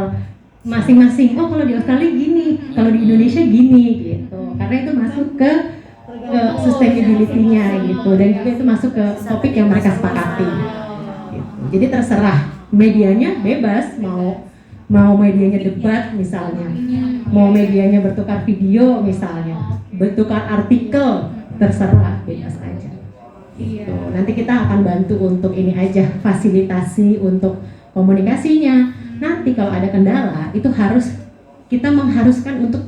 masing-masing. Oh kalau di Australia gini, kalau di Indonesia gini, gitu. Karena itu masuk ke sustainability-nya gitu, dan juga itu masuk ke topik yang mereka sepakati. Gitu. Jadi terserah medianya bebas mau medianya debat misalnya, mau medianya bertukar video misalnya, bertukar artikel, terserah bebas aja. Gitu. Nanti kita akan bantu untuk ini aja, fasilitasi untuk komunikasinya. Nanti kalau ada kendala itu kita mengharuskan untuk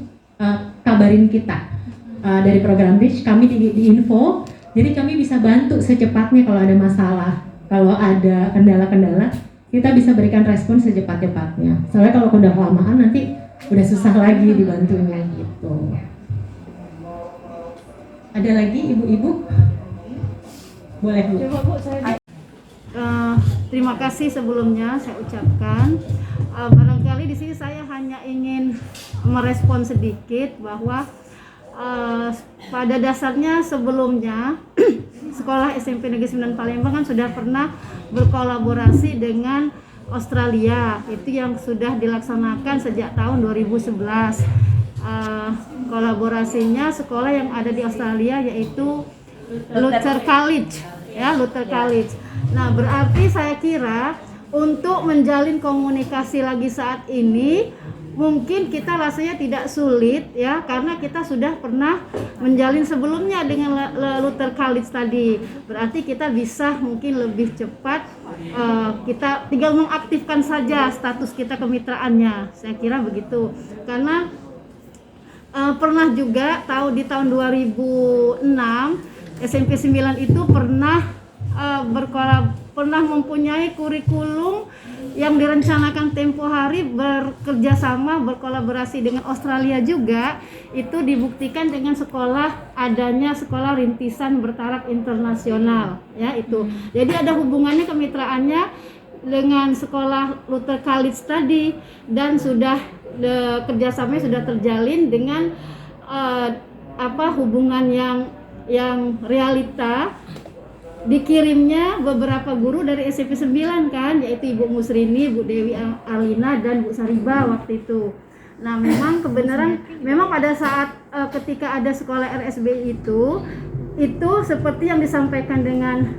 kabarin kita dari program Bridge, kami di info, jadi kami bisa bantu secepatnya kalau ada masalah, kalau ada kendala-kendala kita bisa berikan respon secepat-cepatnya. Soalnya kalau udah kelamaan nanti udah susah lagi dibantunya gitu. Ada lagi ibu-ibu? Boleh Bu. Terima kasih sebelumnya saya ucapkan. Barangkali di sini saya hanya ingin merespon sedikit bahwa pada dasarnya sebelumnya sekolah SMP Negeri 9 Palembang kan sudah pernah berkolaborasi dengan Australia, itu yang sudah dilaksanakan sejak tahun 2011. Kolaborasinya sekolah yang ada di Australia yaitu Luther College, ya Luther College. Nah berarti saya kira untuk menjalin komunikasi lagi saat ini mungkin kita rasanya tidak sulit ya, karena kita sudah pernah menjalin sebelumnya dengan Luther College tadi. Berarti kita bisa mungkin lebih cepat, kita tinggal mengaktifkan saja status kita kemitraannya. Saya kira begitu. Karena pernah juga di tahun 2006 SMP 9 itu pernah pernah mempunyai kurikulum yang direncanakan tempo hari, bekerja sama berkolaborasi dengan Australia juga. Itu dibuktikan dengan adanya sekolah rintisan bertaraf internasional ya itu. Jadi ada hubungannya kemitraannya dengan sekolah Luther College tadi, dan sudah kerjasamanya sudah terjalin dengan hubungan yang realita. Dikirimnya beberapa guru dari SMP 9 kan, yaitu Ibu Musrini, Bu Dewi Alina, dan Bu Sariba waktu itu. Nah memang kebenaran, memang pada saat ketika ada sekolah RSBI itu seperti yang disampaikan dengan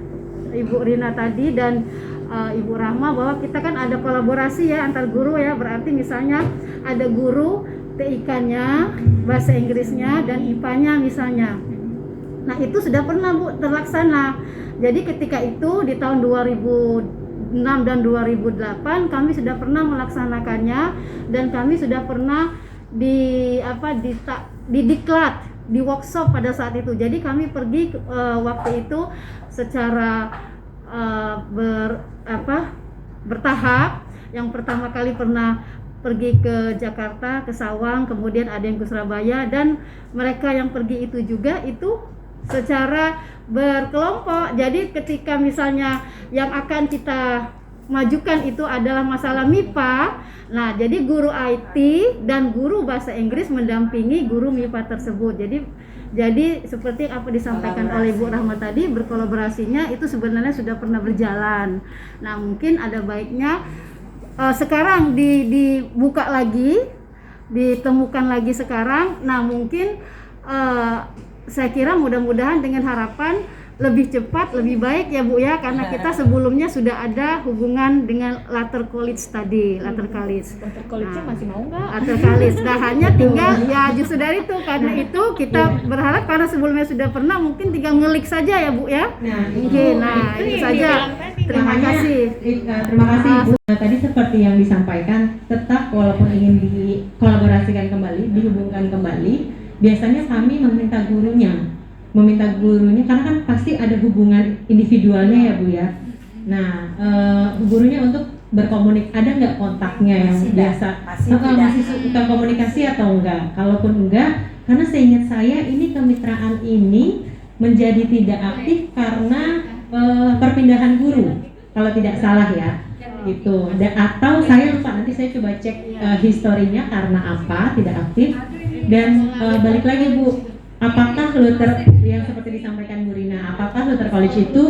Ibu Rina tadi dan Ibu Rahma, bahwa kita kan ada kolaborasi ya antar guru ya. Berarti misalnya ada guru TIK-nya, bahasa Inggrisnya, dan IPA-nya misalnya. Nah itu sudah pernah Bu terlaksana. Jadi ketika itu di tahun 2006 dan 2008 kami sudah pernah melaksanakannya, dan kami sudah pernah di diklat, di workshop pada saat itu. Jadi kami pergi waktu itu secara bertahap. Yang pertama kali pernah pergi ke Jakarta, ke Sawang, kemudian ada yang ke Surabaya, dan mereka yang pergi itu juga itu secara berkelompok. Jadi ketika misalnya yang akan kita majukan itu adalah masalah MIPA, nah jadi guru IT dan guru bahasa Inggris mendampingi guru MIPA tersebut. Jadi seperti apa disampaikan oleh Bu Rahma tadi, berkolaborasinya itu sebenarnya sudah pernah berjalan. Nah mungkin ada baiknya sekarang dibuka lagi, ditemukan lagi sekarang. Nah mungkin saya kira mudah-mudahan dengan harapan lebih cepat, lebih baik ya Bu ya, karena kita sebelumnya sudah ada hubungan dengan Later College tadi, Later College. Later College-nya masih mau nggak? Later College, nah hanya tinggal ya justru dari itu, karena itu kita berharap karena sebelumnya sudah pernah, mungkin tinggal ngelik saja ya Bu ya. Nah itu saja. Terima kasih. Terima kasih Ibu. Tadi seperti yang disampaikan, tetap walaupun ingin dikolaborasikan kembali, dihubungkan kembali, biasanya kami meminta gurunya karena kan pasti ada hubungan individualnya ya Bu ya. Nah gurunya untuk ada nggak kontaknya yang biasa masih suka komunikasi atau enggak. Kalaupun enggak, karena seingat saya ini kemitraan ini menjadi tidak aktif karena perpindahan guru kalau tidak salah ya gitu. Atau saya lupa, nanti saya coba cek historinya karena apa tidak aktif. Dan balik lagi Bu, apakah Luther yang seperti disampaikan Bu Rina, apakah Luther College itu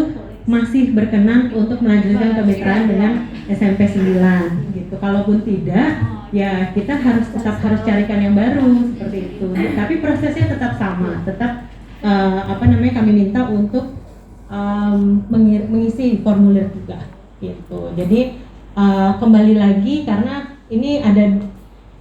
masih berkenan untuk melanjutkan kemitraan dengan SMP 9 gitu? Kalaupun tidak, ya kita tetap harus carikan yang baru seperti itu. Tapi prosesnya tetap sama, tetap kami minta untuk mengisi formulir juga gitu. Jadi kembali lagi, karena ini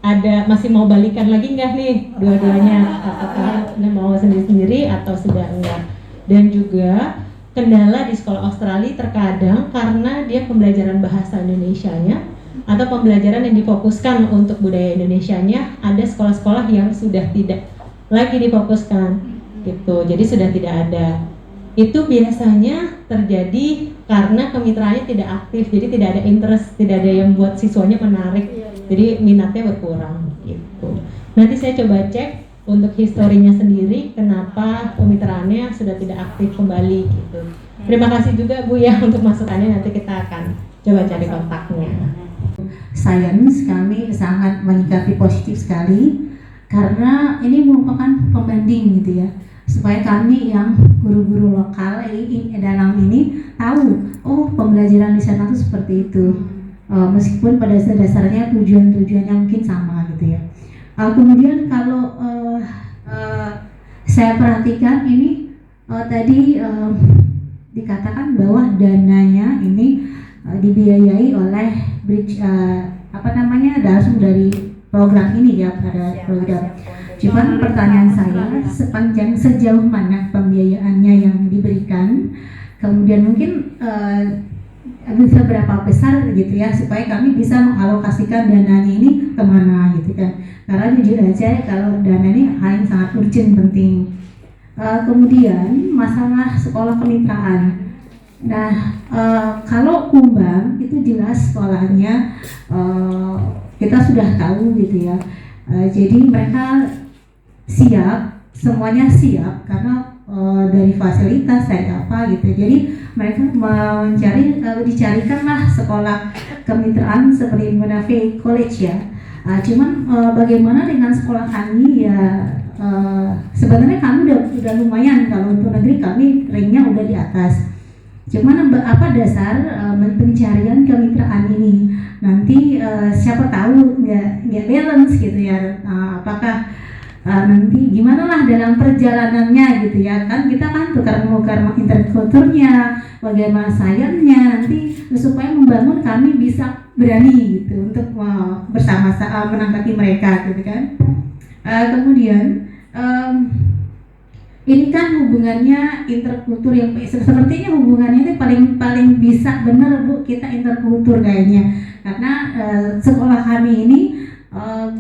ada masih mau balikan lagi nggak nih dua-duanya, apakah mau sendiri-sendiri atau sudah enggak. Dan juga kendala di sekolah Australia terkadang karena dia pembelajaran bahasa Indonesianya atau pembelajaran yang difokuskan untuk budaya Indonesianya, ada sekolah-sekolah yang sudah tidak lagi difokuskan gitu, jadi sudah tidak ada. Itu biasanya terjadi karena kemitraannya tidak aktif, jadi tidak ada interest, tidak ada yang buat siswanya menarik, jadi minatnya berkurang gitu. Nanti saya coba cek untuk historinya sendiri, kenapa kemitraannya sudah tidak aktif kembali gitu. Terima kasih juga Bu ya untuk masukannya, nanti kita akan coba cari kontaknya. Sains kami sangat menyikapi positif sekali, karena ini merupakan pembanding gitu ya, supaya kami yang guru-guru lokal dalam ini tahu, oh pembelajaran di sana tuh seperti itu, meskipun pada dasarnya tujuan-tujuannya mungkin sama gitu ya. Kemudian kalau saya perhatikan ini tadi dikatakan bahwa dananya ini dibiayai oleh bridge langsung dari program ini ya, pada program. Cuman pertanyaan saya, sejauh mana pembiayaannya yang diberikan, kemudian mungkin bisa berapa besar gitu ya, supaya kami bisa mengalokasikan dananya ini kemana gitu kan. Karena jujur aja kalau dana ini hal yang sangat urgent, penting. Kemudian masalah sekolah kemitraan. Nah kalau Kumbang itu jelas sekolahnya kita sudah tahu gitu ya. Jadi mereka siap, semuanya siap karena dari fasilitas dari apa gitu. Jadi mereka dicarikanlah sekolah kemitraan seperti Munafi College ya. Cuman bagaimana dengan sekolah kami ya, sebenarnya kami udah lumayan, kalau untuk negeri kami ranknya udah di atas. Cuman apa dasar pencarian kemitraan ini? Nanti siapa tahu nggak balance gitu ya. Apakah nanti gimana lah dalam perjalanannya gitu ya, kan kita kan tukar-menukar interkulturnya, bagaimana sainsnya nanti supaya membangun kami bisa berani gitu untuk bersama-sama menanggapi mereka gitu kan. Kemudian ini kan hubungannya interkultur yang sepertinya hubungannya itu paling bisa benar Bu kita interkultur kayaknya, karena sekolah kami ini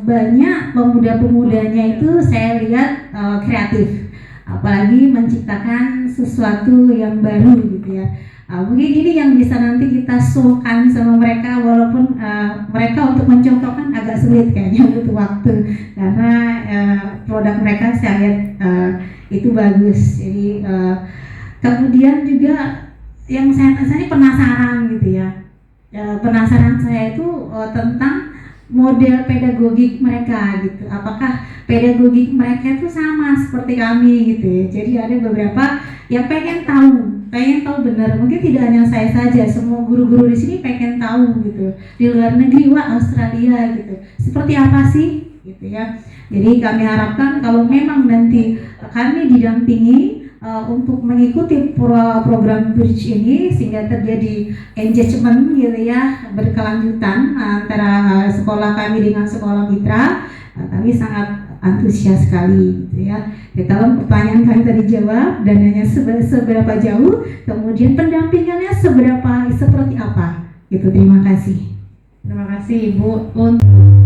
banyak pemuda-pemudanya itu saya lihat kreatif, apalagi menciptakan sesuatu yang baru gitu ya. Mungkin ini yang bisa nanti kita showkan sama mereka, walaupun mereka untuk mencontohkan agak sulit kayaknya, butuh waktu karena produk mereka saya lihat itu bagus. Jadi kemudian juga yang saya penasaran gitu ya, penasaran saya itu tentang model pedagogik mereka gitu. Apakah pedagogik mereka itu sama seperti kami gitu ya. Jadi ada beberapa yang pengen tahu benar. Mungkin tidak hanya saya saja, semua guru-guru di sini pengen tahu gitu. Di luar negeri, wah Australia gitu. Seperti apa sih gitu ya. Jadi kami harapkan kalau memang nanti kami didampingi untuk mengikuti program Bridge ini sehingga terjadi engagement gitu ya, berkelanjutan antara sekolah kami dengan sekolah mitra, kami sangat antusias sekali gitu ya. Kalau pertanyaan kami tadi jawab, dananya seberapa jauh, kemudian pendampingannya seperti apa gitu. Terima kasih. Terima kasih Ibu.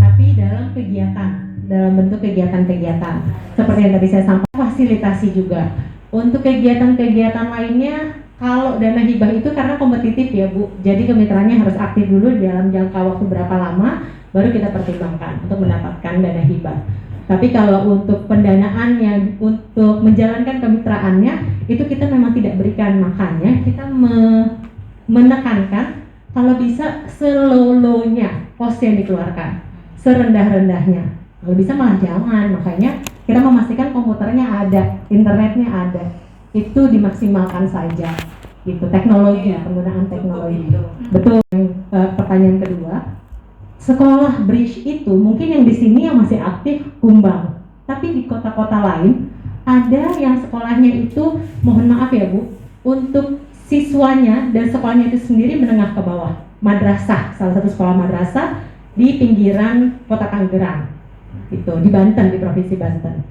Tapi dalam kegiatan, dalam bentuk kegiatan-kegiatan seperti yang tadi saya sampaikan, fasilitasi juga. Untuk kegiatan-kegiatan lainnya, kalau dana hibah itu karena kompetitif ya Bu, jadi kemitraannya harus aktif dulu dalam jangka waktu berapa lama, baru kita pertimbangkan untuk mendapatkan dana hibah. Tapi kalau untuk pendanaan yang untuk menjalankan kemitraannya, itu kita memang tidak berikan. Makanya kita menekankan kalau bisa selolonya pos yang dikeluarkan, serendah-rendahnya. Kalau bisa malah jangan, makanya kita memastikan komputernya ada, internetnya ada, itu dimaksimalkan saja gitu. Teknologi, penggunaan teknologi. Betul. Pertanyaan kedua, sekolah Bridge itu mungkin yang di sini yang masih aktif Kumbang, tapi di kota-kota lain ada yang sekolahnya itu, mohon maaf ya Bu, untuk siswanya dan sekolahnya itu sendiri menengah ke bawah, madrasah, salah satu sekolah madrasah di pinggiran kota Tangerang itu, di Banten, di provinsi Banten.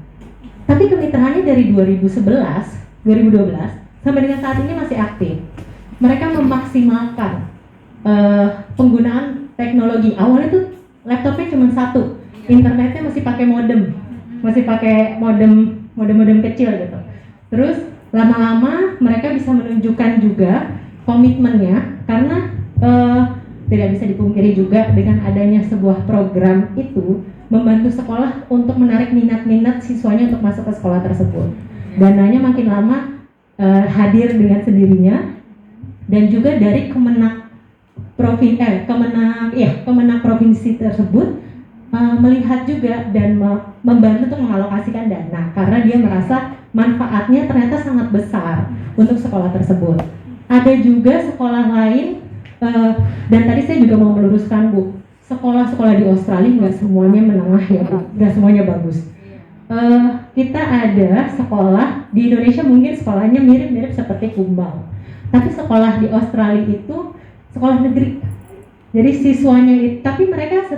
Tapi kemitraannya dari 2011, 2012 sampai dengan saat ini masih aktif. Mereka memaksimalkan penggunaan teknologi. Awalnya tuh laptopnya cuma satu, internetnya masih pakai modem kecil gitu. Terus lama-lama mereka bisa menunjukkan juga komitmennya, karena tidak bisa dipungkiri juga dengan adanya sebuah program itu membantu sekolah untuk menarik minat siswanya untuk masuk ke sekolah tersebut. Dananya makin lama hadir dengan sendirinya, dan juga dari Kemenak provinsi tersebut melihat juga dan membantu untuk mengalokasikan dana, karena dia merasa manfaatnya ternyata sangat besar untuk sekolah tersebut. Ada juga sekolah lain, dan tadi saya juga mau meluruskan Bu, sekolah-sekolah di Australia nggak semuanya menengah ya Bu, nggak semuanya bagus. Kita ada sekolah di Indonesia mungkin sekolahnya mirip-mirip seperti Kumbang, tapi sekolah di Australia itu sekolah negeri. Jadi siswanya itu, tapi mereka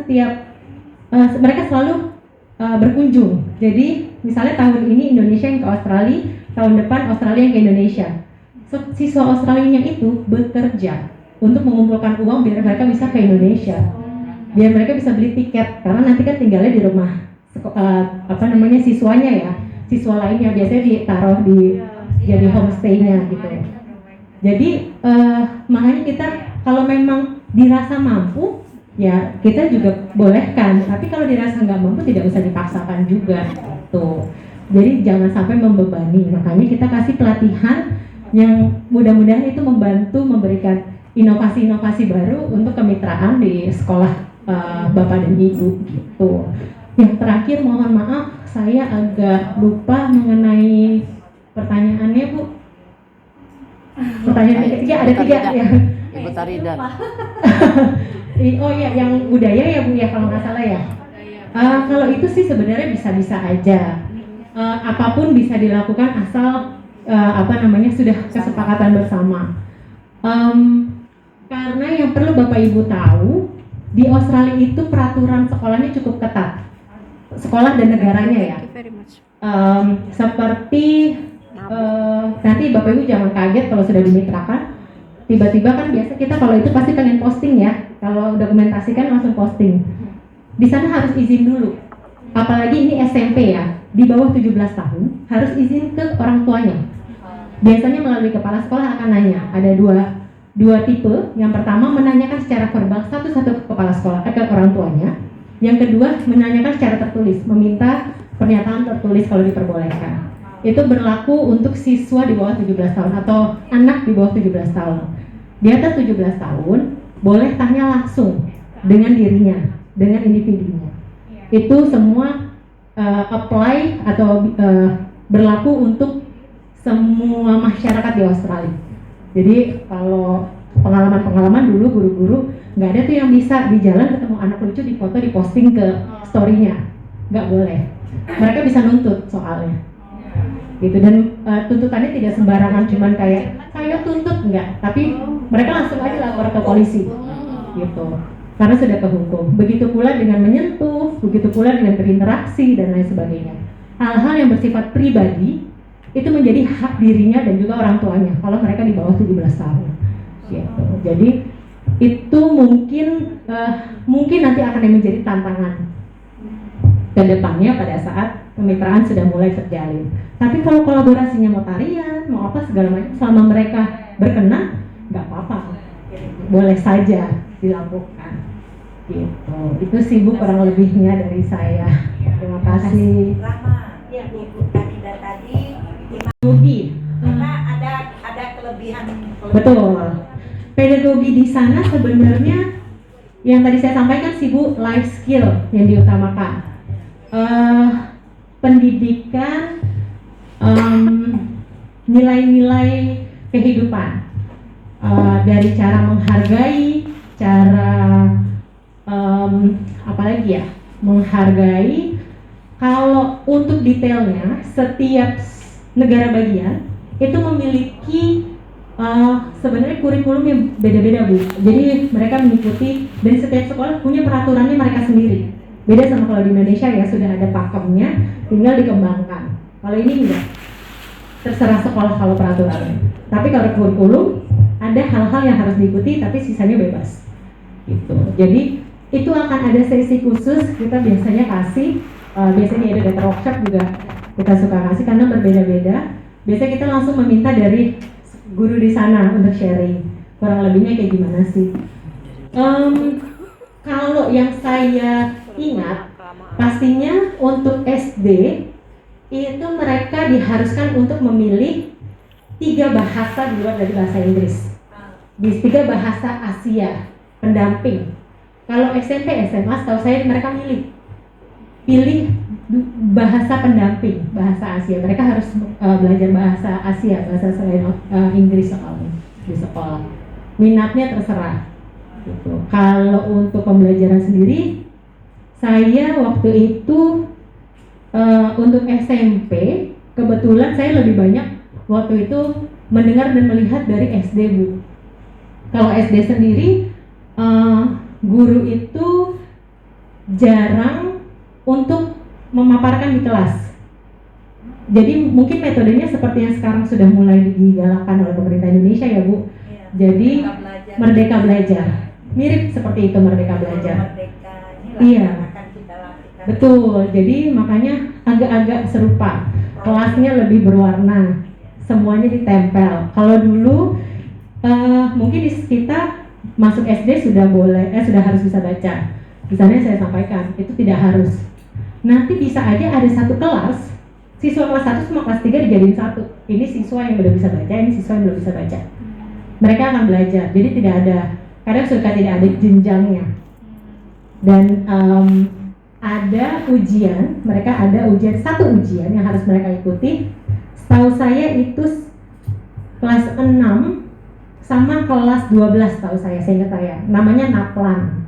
mereka selalu berkunjung. Jadi misalnya tahun ini Indonesia yang ke Australia, tahun depan Australia yang ke Indonesia. Siswa Australianya itu bekerja untuk mengumpulkan uang biar mereka bisa ke Indonesia, biar mereka bisa beli tiket, karena nanti kan tinggalnya di rumah siswanya ya, siswa lainnya biasanya ditaruh di jadi homestay-nya gitu. Jadi makanya kita kalau memang dirasa mampu ya kita juga bolehkan, tapi kalau dirasa nggak mampu tidak usah dipaksakan juga tuh. Jadi jangan sampai membebani, makanya kita kasih pelatihan yang mudah-mudahan itu membantu memberikan inovasi-inovasi baru untuk kemitraan di sekolah Bapak dan Ibu gitu. Yang terakhir, mohon maaf saya agak lupa mengenai pertanyaannya Bu. Pertanyaan ketiga ada tiga ya. Ibu Taridan. Oh iya, yang budaya ya Bu ya, kalau nggak salah ya. Kalau itu sih sebenarnya bisa-bisa aja. Apapun bisa dilakukan asal sudah kesepakatan bersama. Karena yang perlu Bapak Ibu tahu, di Australia itu peraturan sekolahnya cukup ketat. Sekolah dan negaranya ya. Seperti nanti Bapak Ibu jangan kaget kalau sudah dimitrakan. Tiba-tiba kan biasa kita kalau itu pasti pengen posting ya. Kalau dokumentasi kan langsung posting. Di sana harus izin dulu. Apalagi ini SMP ya, di bawah 17 tahun harus izin ke orang tuanya. Biasanya melalui kepala sekolah akan nanya. Ada dua tipe. Yang pertama menanyakan secara verbal satu-satu ke kepala sekolah, ke orang tuanya. Yang kedua menanyakan secara tertulis, meminta pernyataan tertulis kalau diperbolehkan. Itu berlaku untuk siswa di bawah 17 tahun atau anak di bawah 17 tahun. Di atas 17 tahun boleh tanya langsung dengan dirinya, dengan individunya. Itu semua apply atau berlaku untuk semua masyarakat di Australia. Jadi kalau pengalaman dulu guru-guru nggak ada tuh yang bisa di jalan ketemu anak lucu di foto diposting ke story-nya, nggak boleh. Mereka bisa nuntut soalnya. Gitu, dan tuntutannya tidak sembarangan cuman kayak saya tuntut enggak, tapi mereka langsung aja lapor ke polisi gitu, karena sudah ke hukum. Begitu pula dengan menyentuh, begitu pula dengan berinteraksi dan lain sebagainya. Hal-hal yang bersifat pribadi itu menjadi hak dirinya dan juga orang tuanya kalau mereka di bawah 17 tahun gitu. Jadi itu mungkin nanti akan menjadi tantangan ke depannya pada saat kemitraan sudah mulai terjalin. Tapi kalau kolaborasinya mau tarian, mau apa segala macam, selama mereka berkenan, nggak apa-apa, boleh saja dilakukan. Gitu. Itu sih Bu kurang lebihnya dari saya. Terima kasih. Rama, ya Bu kandidat tadi Pedagogi. karena ada kelebihan. Betul. Pedagogi di sana sebenarnya yang tadi saya sampaikan sih Bu, life skill yang diutamakan. Pendidikan, nilai-nilai kehidupan, dari cara menghargai, cara apalagi ya, menghargai. Kalau untuk detailnya, setiap negara bagian itu memiliki sebenarnya kurikulum yang beda-beda Bu. Jadi mereka mengikuti dari setiap sekolah punya peraturannya mereka sendiri. Beda sama kalau di Indonesia ya sudah ada pakemnya, tinggal dikembangkan. Kalau ini enggak, terserah sekolah kalau peraturannya. Tapi kalau kurikulum ada hal-hal yang harus diikuti, tapi sisanya bebas. Gitu. Jadi itu akan ada sesi khusus kita biasanya kasih. Biasanya educator workshop juga kita suka kasih karena berbeda-beda. Biasanya kita langsung meminta dari guru di sana untuk sharing. Kurang lebihnya kayak gimana sih? Kalau yang saya ingat, pastinya untuk SD itu mereka diharuskan untuk memilih 3 bahasa di luar dari bahasa Inggris. Di 3 bahasa Asia pendamping. Kalau SMP, SMA, setahu saya mereka pilih bahasa pendamping, bahasa Asia. Mereka harus belajar bahasa Asia, bahasa selain Inggris soalnya di sekolah. Minatnya terserah. Gitu. Kalau untuk pembelajaran sendiri, saya waktu itu untuk SMP kebetulan saya lebih banyak waktu itu mendengar dan melihat dari SD Bu. Kalau SD sendiri guru itu jarang untuk memaparkan di kelas. Jadi mungkin metodenya seperti yang sekarang sudah mulai digalakkan oleh pemerintah Indonesia ya Bu. Jadi Merdeka Belajar. Mirip seperti itu Merdeka Belajar. Iya. Betul. Jadi makanya agak-agak serupa. Kelasnya lebih berwarna. Semuanya ditempel. Kalau dulu mungkin di kita masuk SD sudah harus bisa baca. Misalnya saya sampaikan, itu tidak harus. Nanti bisa aja ada satu kelas, siswa kelas 1 sama kelas 3 dijadiin satu. Ini siswa yang udah bisa baca, ini siswa yang belum bisa baca. Mereka akan belajar. Jadi tidak ada, kadang suka tidak ada jenjangnya. Dan ada ujian, mereka ada satu ujian yang harus mereka ikuti. Setahu saya itu kelas 6 sama kelas 12 tahu saya ingat saya. Namanya NAPLAN.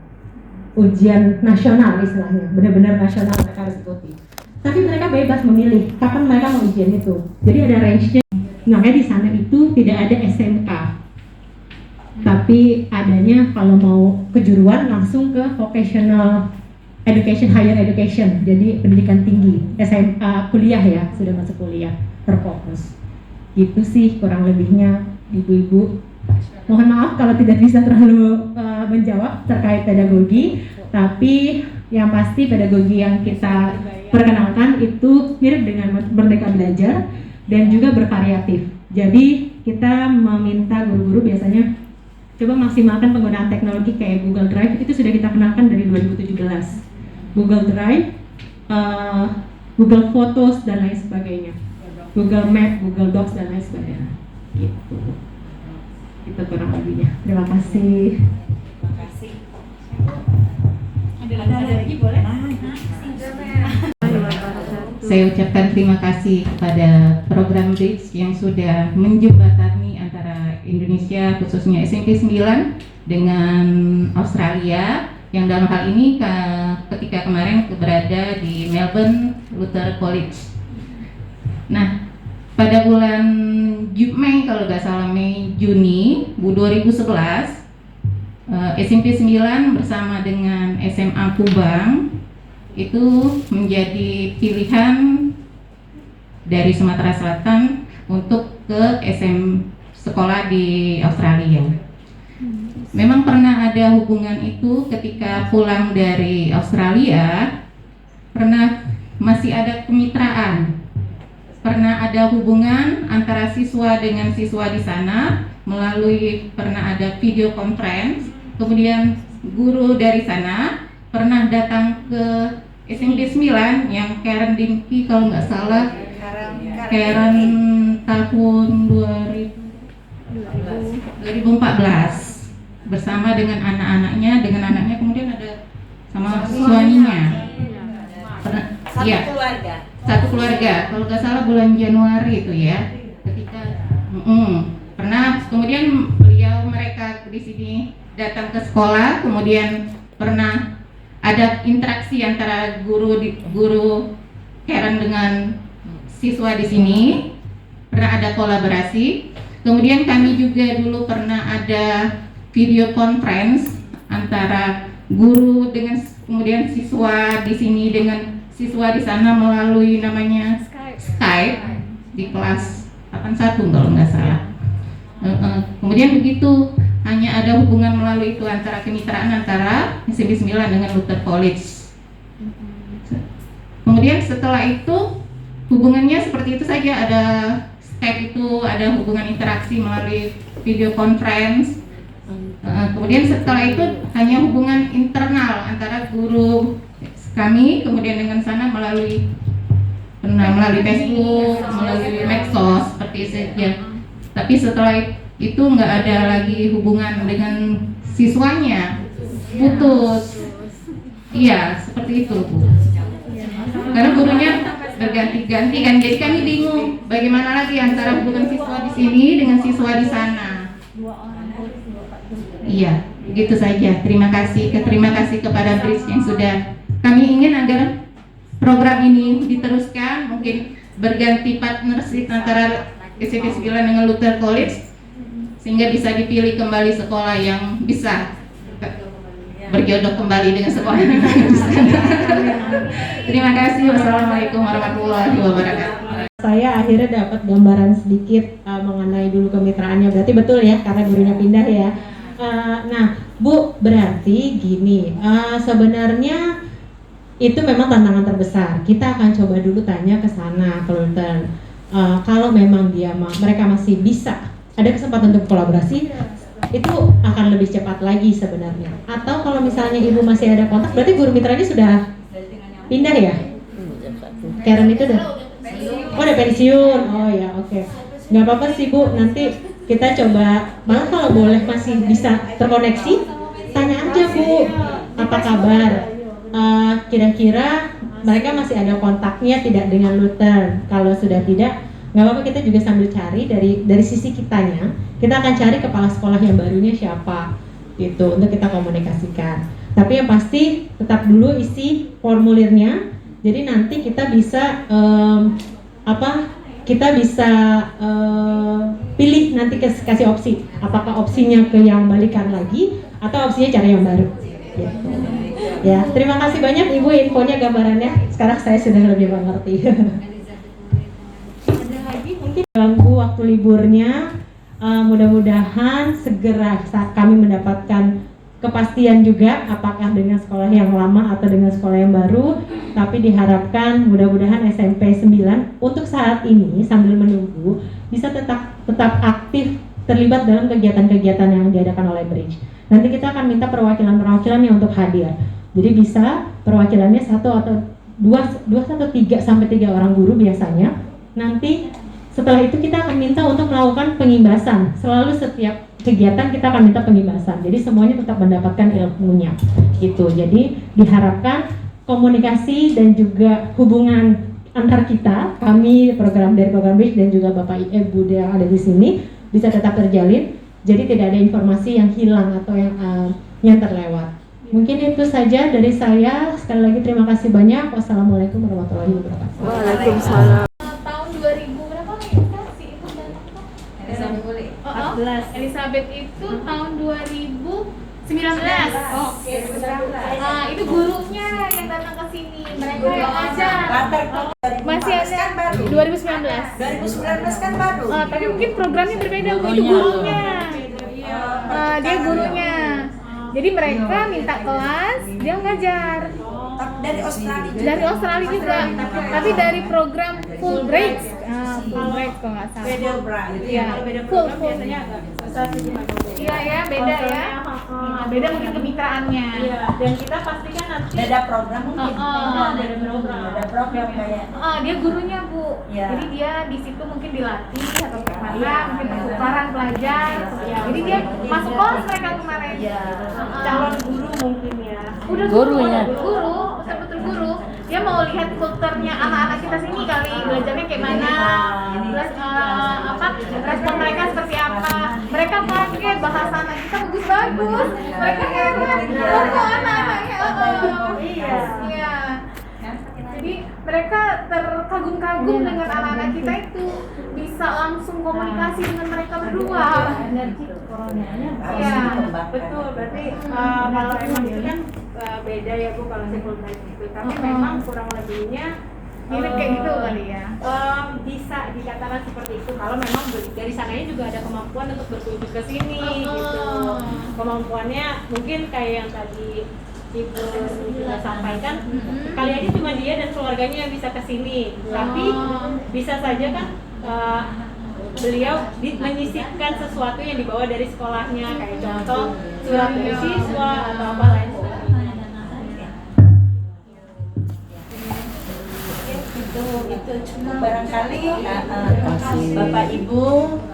Ujian nasional istilahnya, benar-benar nasional mereka harus ikuti. Tapi mereka bebas memilih kapan mereka mau ujian itu. Jadi ada range-nya. Makanya di sana itu tidak ada SMK. Tapi adanya kalau mau kejuruan langsung ke vocational education, higher education. Jadi pendidikan tinggi, SMA, kuliah ya, sudah masuk kuliah, terfokus. Gitu sih kurang lebihnya ibu-ibu. Mohon maaf kalau tidak bisa terlalu menjawab terkait pedagogi, tapi yang pasti pedagogi yang kita perkenalkan itu mirip dengan Merdeka Belajar dan juga bervariatif. Jadi kita meminta guru-guru biasanya coba maksimalkan penggunaan teknologi kayak Google Drive, itu sudah kita kenalkan dari 2017. Google Drive, Google Photos dan lain sebagainya, Google Map, Google Docs dan lain sebagainya. Gitu. Itu kurang lebihnya. Terima kasih. Ada lagi boleh? Saya ucapkan terima kasih kepada program Bridge yang sudah menjembatani antara Indonesia khususnya SMP 9 dengan Australia, yang dalam hal ini ketika kemarin berada di Melbourne Luther College. Nah, pada bulan Mei, kalau nggak salah Juni 2011, SMP 9 bersama dengan SMA Kubang itu menjadi pilihan dari Sumatera Selatan untuk ke sekolah di Australia. Memang pernah ada hubungan itu ketika pulang dari Australia, masih ada kemitraan, pernah ada hubungan antara siswa dengan siswa di sana melalui pernah ada video conference. Kemudian guru dari sana pernah datang ke SMP 9 yang Karen Dimki kalau nggak salah, Karen tahun 2014 bersama dengan anak-anaknya, kemudian ada sama suaminya. Satu keluarga. Kalau nggak salah bulan Januari itu ya. Ketika pernah, kemudian mereka di sini datang ke sekolah, kemudian pernah ada interaksi antara guru Karen dengan siswa di sini, pernah ada kolaborasi. Kemudian kami juga dulu pernah ada video conference antara guru dengan kemudian siswa di sini dengan siswa di sana melalui namanya Skype di kelas 81 kalau nggak salah. Kemudian begitu, hanya ada hubungan melalui itu antara kemitraan antara SMP 9 dengan Luther College. Kemudian setelah itu hubungannya seperti itu saja, ada Skype itu, ada hubungan interaksi melalui video conference. Kemudian setelah itu hanya hubungan internal antara guru kami kemudian dengan sana melalui Facebook, melalui medsos seperti itu saja. Tapi setelah itu nggak ada lagi hubungan dengan siswanya, putus. Iya, seperti itu, Bu. Karena gurunya berganti-ganti kan, jadi kami bingung bagaimana lagi antara hubungan siswa di sini dengan siswa di sana. Iya, begitu saja. Terima kasih kepada Bridge yang sudah, kami ingin agar program ini diteruskan, mungkin berganti partnership antara SMP 9 dengan Luther College sehingga bisa dipilih kembali sekolah yang bisa berjodoh kembali dengan sekolah yang di sana. Terima kasih. Wassalamualaikum warahmatullahi wabarakatuh. Saya akhirnya dapat gambaran sedikit mengenai dulu kemitraannya. Berarti betul ya, karena gurunya pindah ya. Nah, Bu, berarti gini, sebenarnya itu memang tantangan terbesar. Kita akan coba dulu tanya ke sana, ke Luther. Kalau memang mereka masih bisa, ada kesempatan untuk kolaborasi, itu akan lebih cepat lagi sebenarnya. Atau kalau misalnya Ibu masih ada kontak, berarti guru mitranya sudah pindah ya? Karen itu udah pensiun. Oh ya, oke. Nggak apa-apa sih Bu, nanti kita coba, malah kalau boleh masih bisa terkoneksi, tanya aja Bu, apa kabar? Kira-kira mereka masih ada kontaknya tidak dengan Luther? Kalau sudah tidak, nggak apa-apa, kita juga sambil cari dari sisi kitanya, kita akan cari kepala sekolah yang barunya siapa gitu untuk kita komunikasikan. Tapi yang pasti tetap dulu isi formulirnya, jadi nanti kita bisa pilih nanti kasih opsi, apakah opsinya ke yang balikan lagi atau opsinya cari yang baru gitu. Ya, terima kasih banyak Ibu infonya, gambarannya. Sekarang saya sudah lebih mengerti. ganggu waktu liburnya. Mudah-mudahan segera kami mendapatkan kepastian juga apakah dengan sekolah yang lama atau dengan sekolah yang baru, tapi diharapkan mudah-mudahan SMP 9 untuk saat ini sambil menunggu bisa tetap aktif terlibat dalam kegiatan-kegiatan yang diadakan oleh Bridge. Nanti kita akan minta perwakilan-perwakilan yang untuk hadir. Jadi bisa perwakilannya 1 atau 2 atau 3 sampai 3 orang guru biasanya. Nanti setelah itu kita akan minta untuk melakukan pengimbasan. Selalu setiap kegiatan kita akan minta pengimbasan. Jadi semuanya tetap mendapatkan ilmunya. Gitu. Jadi diharapkan komunikasi dan juga hubungan antar kita, kami dari program Bridge dan juga Bapak Ibu yang ada di sini bisa tetap terjalin. Jadi tidak ada informasi yang hilang atau yang terlewat. Mungkin itu saja dari saya. Sekali lagi terima kasih banyak. Wassalamualaikum warahmatullahi wabarakatuh. Waalaikumsalam. Tahun 2000 berapa nih? Kasih itu dan Elizabeth itu tahun 2019. Oke. Itu gurunya yang datang ke sini. Mereka yang ngajar. Masih ada 2019. 2019 kan baru. Tapi mungkin programnya berbeda. Itu gurunya. Dia gurunya. Jadi mereka minta kelas, dia ngajar. Dari Australia juga. Dari Australia juga. Tapi dari program Full Breaks. Full Breaks kalau nggak salah. Iya. Full. Iya ya, beda ya. Beda mungkin kemitraannya. Dan kita pastikan nanti Beda program mungkin. Beda program kayak. Dia gurunya Bu. Ya. Jadi dia di situ mungkin dilatih atau kemana, mungkin pertukaran pelajar. Jadi dia masuk kelas mereka kemarin. calon guru mungkin ya. Udah Gurunya. Guru, betul-betul guru. Dia mau lihat kulturnya anak-anak kita sini kali, belajarnya kayak mana, terus respon mereka seperti apa. Mereka pakai bahasa anak kita bagus-bagus. Mereka heran, kok anak-anaknya. Iya. Jadi mereka terkagum-kagum dengan anak-anak kita itu bisa langsung komunikasi dengan mereka berdua. Energi coronanya Iya. betul. Berarti kalau emang itu kan beda ya Bu kalau full break itu. Tapi memang kurang lebihnya Mirip kayak gitu kali ya. Bisa dikatakan seperti itu kalau memang dari sananya juga ada kemampuan untuk berkunjung ke sini gitu. Kemampuannya mungkin kayak yang tadi Ibu juga sampaikan, kali aja cuma dia dan keluarganya yang bisa ke sini. Tapi bisa saja kan beliau menyisipkan sesuatu yang dibawa dari sekolahnya, kayak contoh surat dari siswa atau apa lain sebagainya. Itu cukup barangkali Bapak Ibu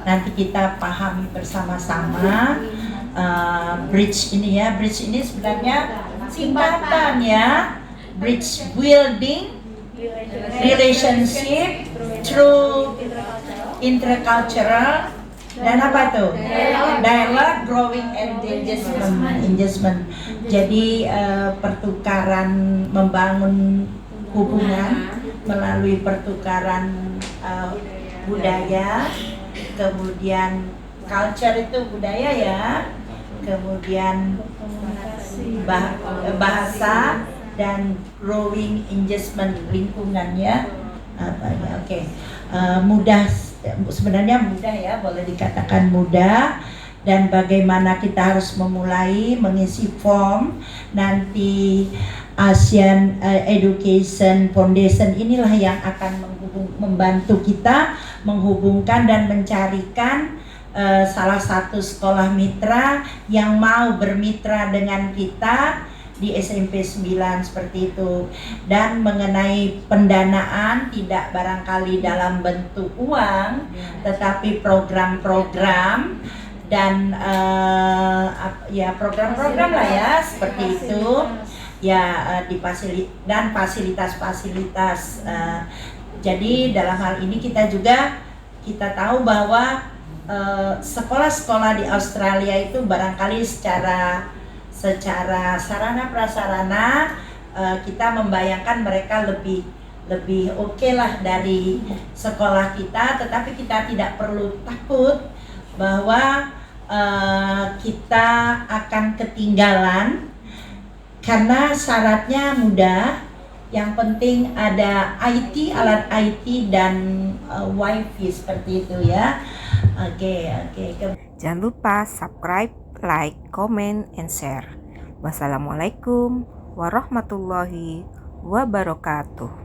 nanti kita pahami bersama-sama. Bridge ini sebenarnya singkatan ya, Bridge Building Relationship through Intercultural dan apa tuh? Dialogue, Growing and Engagement. Jadi pertukaran, membangun hubungan melalui pertukaran budaya, kemudian culture itu budaya ya, kemudian bahasa dan growing engagement lingkungannya Oke. Sebenarnya mudah ya, boleh dikatakan mudah. Dan bagaimana kita harus memulai mengisi form nanti. Asian Education Foundation inilah yang akan membantu kita menghubungkan dan mencarikan salah satu sekolah mitra yang mau bermitra dengan kita di SMP 9 seperti itu. Dan mengenai pendanaan tidak barangkali dalam bentuk uang, tetapi program-program dan ya program-program lah ya seperti itu ya, dan fasilitas-fasilitas. Jadi dalam hal ini kita tahu bahwa sekolah-sekolah di Australia itu barangkali secara sarana prasarana kita membayangkan mereka lebih oke lah dari sekolah kita, tetapi kita tidak perlu takut bahwa kita akan ketinggalan karena syaratnya mudah. Yang penting ada IT, alat IT dan wifi seperti itu ya. Oke. Jangan lupa subscribe, like, comment, and share. Wassalamualaikum warahmatullahi wabarakatuh.